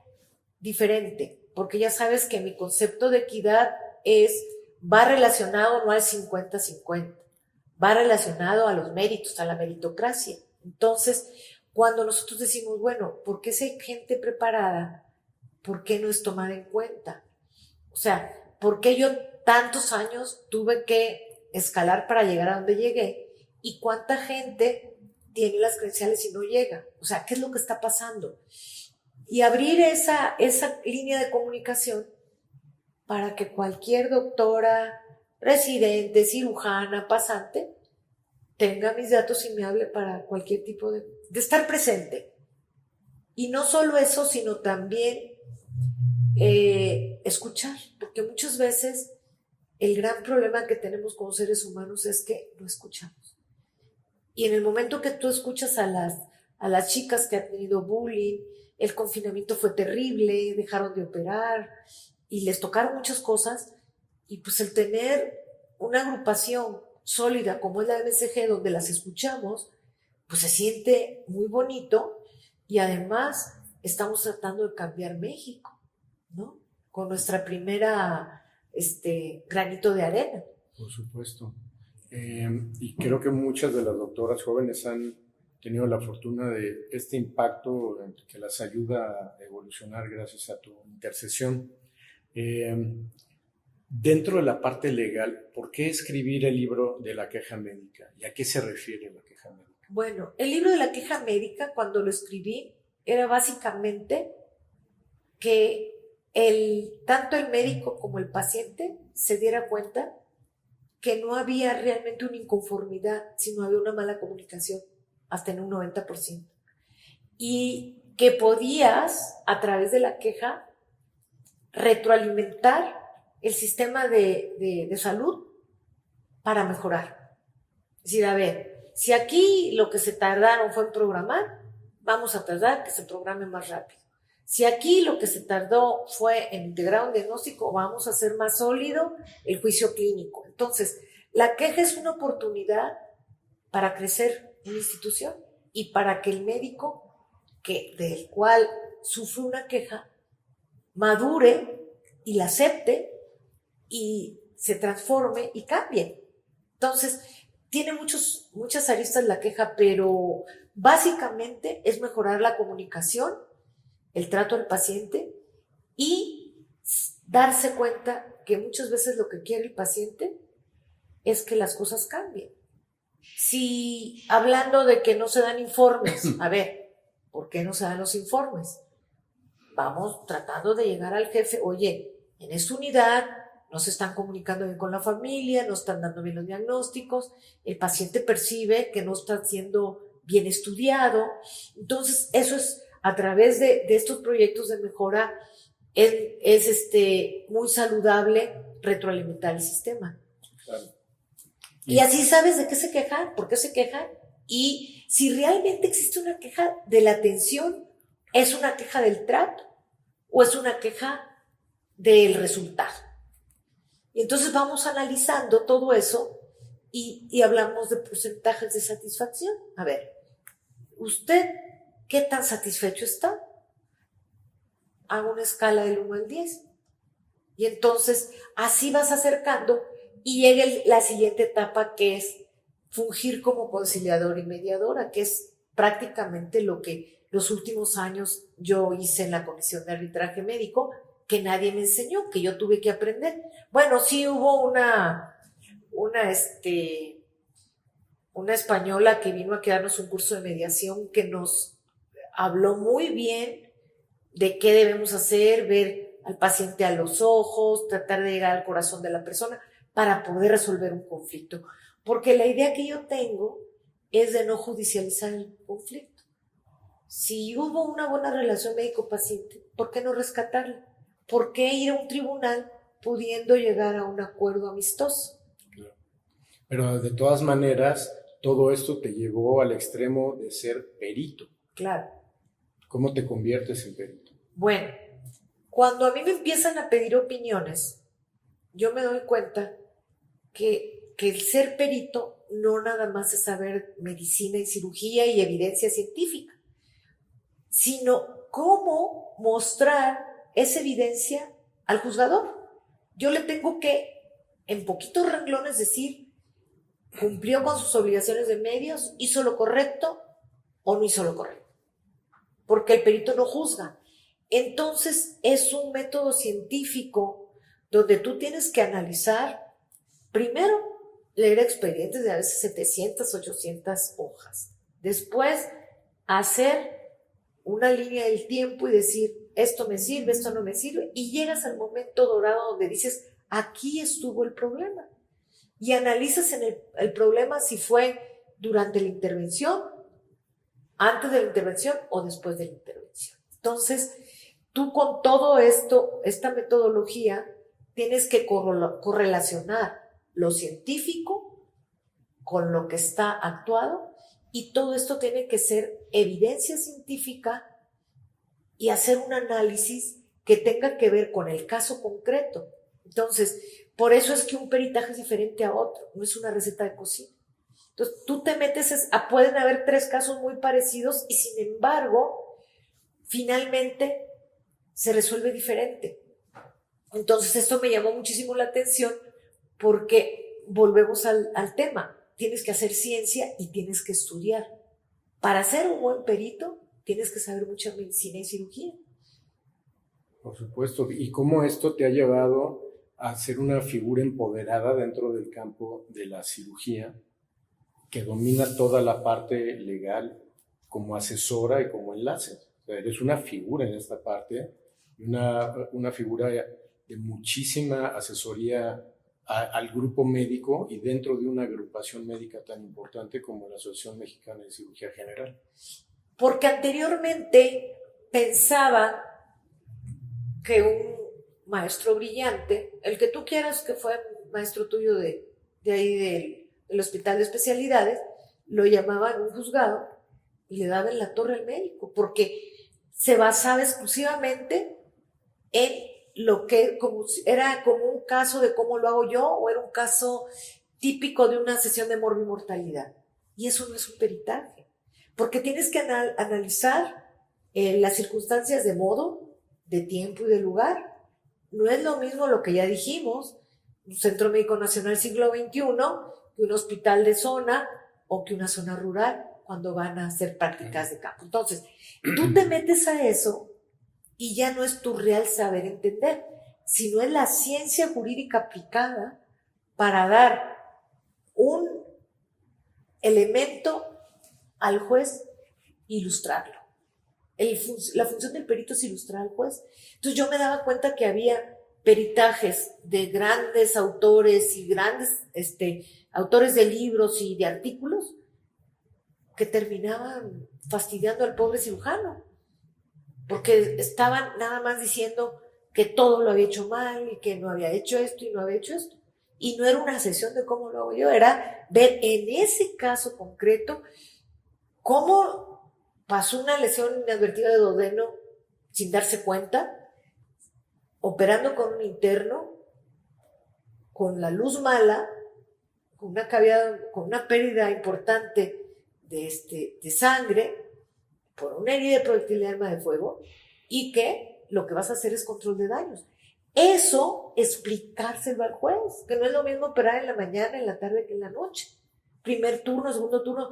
diferente, porque ya sabes que mi concepto de equidad va relacionado no al 50-50, va relacionado a los méritos, a la meritocracia. Entonces, cuando nosotros decimos, bueno, ¿por qué si hay gente preparada, por qué no es tomada en cuenta? O sea, ¿por qué yo tantos años tuve que escalar para llegar a donde llegué? ¿Y cuánta gente tiene las credenciales y no llega? O sea, ¿qué es lo que está pasando? Y abrir esa línea de comunicación para que cualquier doctora, residente, cirujana, pasante, tenga mis datos y me hable para cualquier tipo de estar presente. Y no solo eso, sino también escuchar, porque muchas veces el gran problema que tenemos como seres humanos es que no escuchamos. Y en el momento que tú escuchas a las chicas que han tenido bullying, el confinamiento fue terrible, dejaron de operar y les tocaron muchas cosas, y pues el tener una agrupación sólida como es la MSG, donde las escuchamos, pues se siente muy bonito, y además estamos tratando de cambiar México, ¿no? Con nuestra primera granito de arena. Por supuesto. Y creo que muchas de las doctoras jóvenes han tenido la fortuna de este impacto que las ayuda a evolucionar gracias a tu intercesión. Dentro de la parte legal, ¿por qué escribir el libro de la queja médica? ¿Y a qué se refiere la queja médica? Bueno, el libro de la queja médica, cuando lo escribí, era básicamente que tanto el médico como el paciente se diera cuenta que no había realmente una inconformidad, sino había una mala comunicación, hasta en un 90%. Y que podías, a través de la queja, retroalimentar el sistema de salud para mejorar. Es decir, a ver, si aquí lo que se tardaron fue en programar, vamos a tardar que se programe más rápido. Si aquí lo que se tardó fue en integrar un diagnóstico, vamos a hacer más sólido el juicio clínico. Entonces, la queja es una oportunidad para crecer una institución y para que el médico del cual sufre una queja madure y la acepte y se transforme y cambie. Entonces, tiene muchas aristas la queja, pero básicamente es mejorar la comunicación, el trato al paciente y darse cuenta que muchas veces lo que quiere el paciente es que las cosas cambien. Si hablando de que no se dan informes, a ver, ¿por qué no se dan los informes? Vamos tratando de llegar al jefe, oye, en esta unidad no se están comunicando bien con la familia, no están dando bien los diagnósticos, el paciente percibe que no está siendo bien estudiado. Entonces, eso es a través de estos proyectos de mejora, es muy saludable retroalimentar el sistema. Claro. Y así sabes de qué se quejan, por qué se quejan, y si realmente existe una queja de la atención, ¿es una queja del trato o es una queja del resultado? Y entonces vamos analizando todo eso y hablamos de porcentajes de satisfacción. A ver, ¿usted qué tan satisfecho está? Hago una escala del 1 al 10. Y entonces así vas acercando y llega la siguiente etapa, que es fungir como conciliador y mediadora, que es prácticamente lo que los últimos años yo hice en la Comisión de Arbitraje Médico, que nadie me enseñó, que yo tuve que aprender. Bueno, sí hubo una española que vino a quedarnos un curso de mediación que nos habló muy bien de qué debemos hacer, ver al paciente a los ojos, tratar de llegar al corazón de la persona para poder resolver un conflicto. Porque la idea que yo tengo es de no judicializar el conflicto. Si hubo una buena relación médico-paciente, ¿por qué no rescatarla? ¿Por qué ir a un tribunal pudiendo llegar a un acuerdo amistoso? Claro. Pero de todas maneras, todo esto te llevó al extremo de ser perito. Claro. ¿Cómo te conviertes en perito? Bueno, cuando a mí me empiezan a pedir opiniones, yo me doy cuenta que el ser perito no nada más es saber medicina y cirugía y evidencia científica, sino cómo mostrar esa evidencia al juzgador. Yo le tengo que, en poquitos renglones, decir, cumplió con sus obligaciones de medios, hizo lo correcto o no hizo lo correcto, porque el perito no juzga. Entonces es un método científico donde tú tienes que analizar, primero leer expedientes de a veces 700, 800 hojas, después hacer una línea del tiempo y decir, esto me sirve, esto no me sirve, y llegas al momento dorado donde dices, aquí estuvo el problema. y analizas el problema si fue durante la intervención, antes de la intervención o después de la intervención. Entonces, tú con todo esto, esta metodología, tienes que correlacionar lo científico con lo que está actuado, y todo esto tiene que ser evidencia científica y hacer un análisis que tenga que ver con el caso concreto. Entonces, por eso es que un peritaje es diferente a otro, no es una receta de cocina. Entonces, tú te metes, pueden haber 3 casos muy parecidos y sin embargo, finalmente se resuelve diferente. Entonces, esto me llamó muchísimo la atención porque volvemos al tema. Tienes que hacer ciencia y tienes que estudiar. Para ser un buen perito, tienes que saber mucha medicina y cirugía. Por supuesto. ¿Y cómo esto te ha llevado a ser una figura empoderada dentro del campo de la cirugía, que domina toda la parte legal como asesora y como enlace? O sea, eres una figura en esta parte, una figura de muchísima asesoría al grupo médico y dentro de una agrupación médica tan importante como la Asociación Mexicana de Cirugía General. Porque anteriormente pensaba que un maestro brillante, el que tú quieras que fue maestro tuyo de ahí del hospital de especialidades, lo llamaban en un juzgado y le daban la torre al médico, porque se basaba exclusivamente en lo que era como un caso de cómo lo hago yo, o era un caso típico de una sesión de morbimortalidad. Y eso no es un peritaje, porque tienes que analizar las circunstancias de modo, de tiempo y de lugar. No es lo mismo lo que ya dijimos, un Centro Médico Nacional siglo XXI, que un hospital de zona o que una zona rural cuando van a hacer prácticas de campo. Entonces, tú te metes a eso y ya no es tu real saber entender, sino es la ciencia jurídica aplicada para dar un elemento al juez, ilustrarlo. La función del perito es ilustrar al juez. Entonces yo me daba cuenta que había peritajes de grandes autores y grandes autores de libros y de artículos que terminaban fastidiando al pobre cirujano, porque estaban nada más diciendo que todo lo había hecho mal y que no había hecho esto y no había hecho esto. Y no era una sesión de cómo lo hago yo, era ver en ese caso concreto cómo pasó una lesión inadvertida de duodeno sin darse cuenta, operando con un interno, con la luz mala, con una cavidad, con una pérdida importante de sangre, por una herida de proyectil de arma de fuego, y que lo que vas a hacer es control de daños. Eso, explicárselo al juez, que no es lo mismo operar en la mañana, en la tarde que en la noche. Primer turno, segundo turno,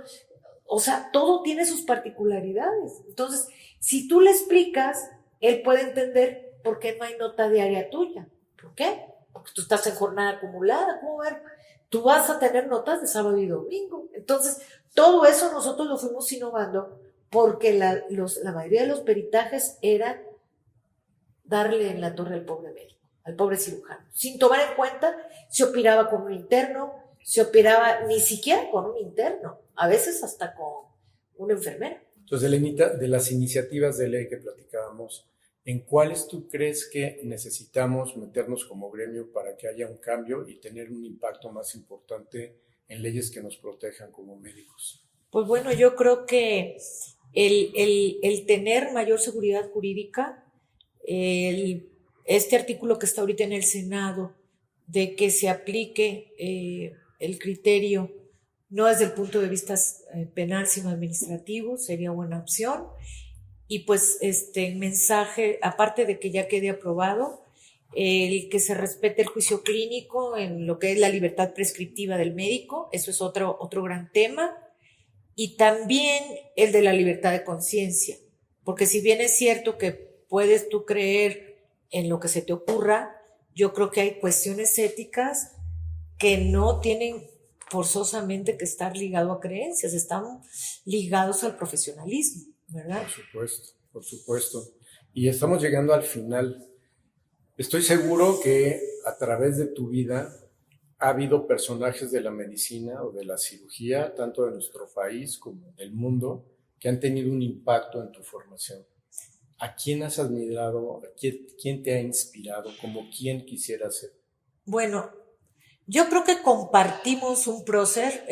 o sea, todo tiene sus particularidades. Entonces, si tú le explicas, él puede entender por qué no hay nota diaria tuya. ¿Por qué? Porque tú estás en jornada acumulada. ¿Cómo ver? Tú vas a tener notas de sábado y domingo. Entonces, todo eso nosotros lo fuimos innovando porque la mayoría de los peritajes eran darle en la torre al pobre médico, al pobre cirujano, sin tomar en cuenta si operaba con un interno, si operaba ni siquiera con un interno, a veces hasta con una enfermera. Entonces, Elenita, de las iniciativas de ley que platicábamos, ¿en cuáles tú crees que necesitamos meternos como gremio para que haya un cambio y tener un impacto más importante en leyes que nos protejan como médicos? Pues bueno, yo creo que el tener mayor seguridad jurídica, este artículo que está ahorita en el Senado, de que se aplique el criterio no desde el punto de vista penal, sino administrativo, sería buena opción. Y pues mensaje, aparte de que ya quede aprobado, el que se respete el juicio clínico en lo que es la libertad prescriptiva del médico, eso es otro gran tema. Y también el de la libertad de conciencia, porque si bien es cierto que puedes tú creer en lo que se te ocurra, yo creo que hay cuestiones éticas que no tienen forzosamente que estar ligado a creencias, están ligados al profesionalismo, ¿verdad? Por supuesto. Y estamos llegando al final. Estoy seguro que a través de tu vida ha habido personajes de la medicina o de la cirugía, tanto de nuestro país como del mundo, que han tenido un impacto en tu formación. ¿A quién has admirado? ¿Quién te ha inspirado? ¿Como quién quisieras ser? Bueno, yo creo que compartimos un prócer,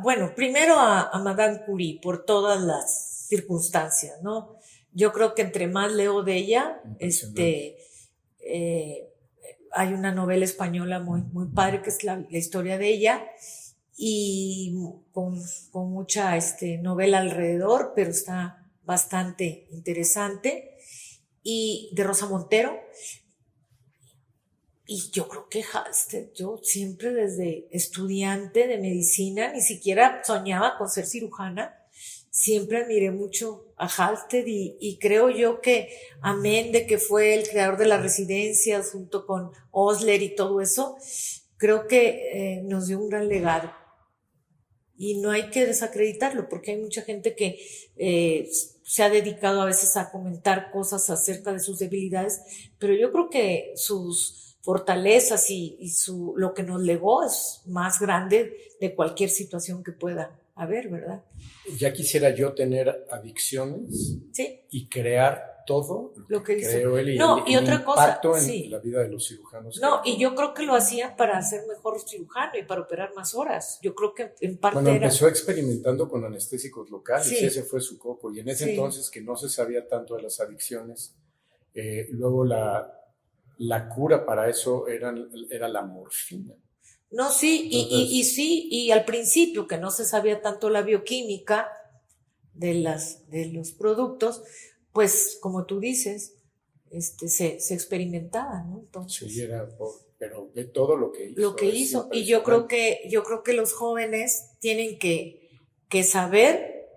bueno, primero a Madame Curie por todas las circunstancias, ¿no? Yo creo que entre más leo de ella, hay una novela española muy padre que es la historia de ella y con mucha novela alrededor, pero está bastante interesante, y de Rosa Montero. Y yo creo que Halsted, yo siempre desde estudiante de medicina, ni siquiera soñaba con ser cirujana, siempre admiré mucho a Halsted y creo yo que, amén de que fue el creador de las residencias junto con Osler y todo eso, creo que nos dio un gran legado. Y no hay que desacreditarlo, porque hay mucha gente que se ha dedicado a veces a comentar cosas acerca de sus debilidades, pero yo creo que sus fortalezas y lo que nos legó es más grande de cualquier situación que pueda haber, ¿verdad? Ya quisiera yo tener adicciones, sí, y crear todo lo que creo él, y otra cosa, en sí, la vida de los cirujanos. No, y yo creo que lo hacían para ser mejor cirujano y para operar más horas. Yo creo que en parte Bueno, empezó experimentando con anestésicos locales, Sí. y ese fue su coco. Y en ese Sí. entonces, que no se sabía tanto de las adicciones, luego la cura para eso era la morfina. No, sí, Entonces, sí, y al principio que no se sabía tanto la bioquímica de los productos, pues como tú dices, se experimentaba, ¿no? Entonces, sí, pero ve todo lo que hizo. lo que hizo. Y yo creo que los jóvenes tienen que saber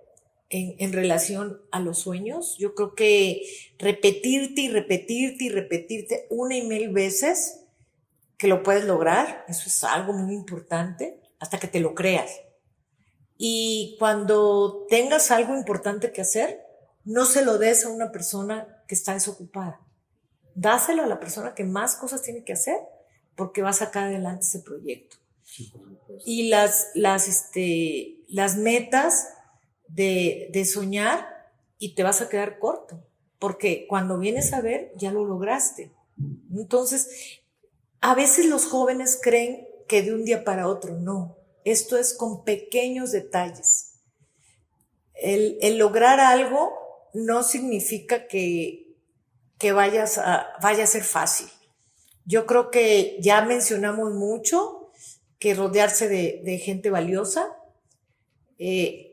en relación a los sueños. Yo creo que repetirte y repetirte y repetirte una y mil veces que lo puedes lograr, eso es algo muy importante, hasta que te lo creas. Y cuando tengas algo importante que hacer, no se lo des a una persona que está desocupada. Dáselo a la persona que más cosas tiene que hacer, porque va a sacar adelante ese proyecto. Sí, por supuesto. Y las metas de soñar, y te vas a quedar corto, porque cuando vienes a ver, ya lo lograste. Entonces, a veces los jóvenes creen que de un día para otro, no. Esto es con pequeños detalles. El lograr algo no significa que vaya a ser fácil. Yo creo que ya mencionamos mucho que rodearse de gente valiosa,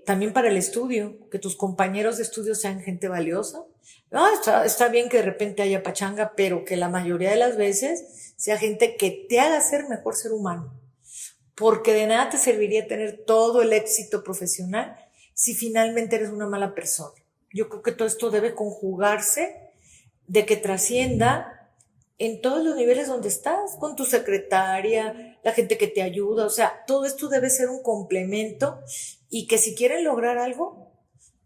también para el estudio, que tus compañeros de estudio sean gente valiosa. No, está bien que de repente haya pachanga, pero que la mayoría de las veces sea gente que te haga ser mejor ser humano. Porque de nada te serviría tener todo el éxito profesional si finalmente eres una mala persona. Yo creo que todo esto debe conjugarse de que trascienda en todos los niveles donde estás, con tu secretaria, la gente que te ayuda, o sea, todo esto debe ser un complemento, y que si quieren lograr algo,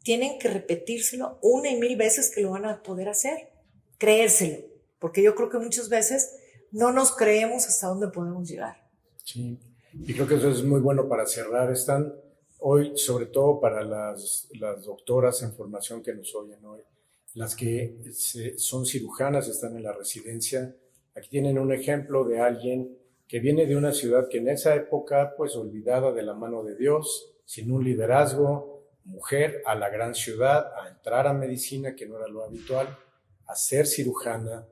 tienen que repetírselo una y mil veces que lo van a poder hacer, creérselo, porque yo creo que muchas veces no nos creemos hasta dónde podemos llegar. Sí, y creo que eso es muy bueno para cerrar. Están hoy, sobre todo para las doctoras en formación que nos oyen hoy, las que son cirujanas, están en la residencia. Aquí tienen un ejemplo de alguien que viene de una ciudad que en esa época, pues olvidada de la mano de Dios, sin un liderazgo, mujer a la gran ciudad, a entrar a medicina, que no era lo habitual, a ser cirujana,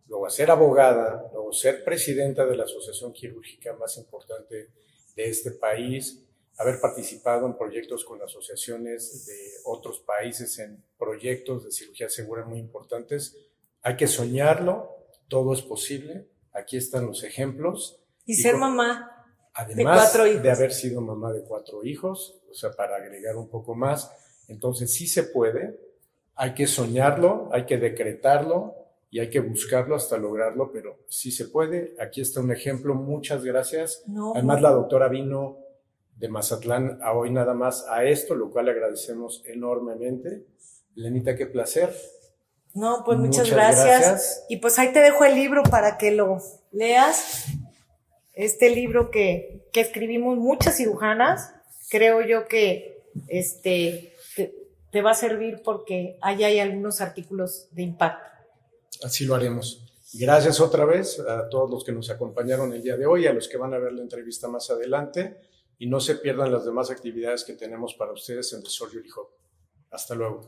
luego a ser abogada, luego ser presidenta de la asociación quirúrgica más importante de este país, haber participado en proyectos con asociaciones de otros países, en proyectos de cirugía segura muy importantes. Hay que soñarlo, todo es posible, aquí están los ejemplos. Y ser mamá además de 4 hijos. De haber sido mamá de 4 hijos, o sea, para agregar un poco más, entonces sí se puede, hay que soñarlo, hay que decretarlo, y hay que buscarlo hasta lograrlo, pero sí se puede. Aquí está un ejemplo, muchas gracias. Además, la doctora vino de Mazatlán a hoy nada más a esto, lo cual le agradecemos enormemente. Lenita, qué placer. No, pues muchas gracias. Y pues ahí te dejo el libro para que lo leas. este libro que escribimos muchas cirujanas. Creo yo que te va a servir porque ahí hay algunos artículos de impacto. Así lo haremos. Gracias otra vez a todos los que nos acompañaron el día de hoy, a los que van a ver la entrevista más adelante, y no se pierdan las demás actividades que tenemos para ustedes en The Surgery Hub. Hasta luego.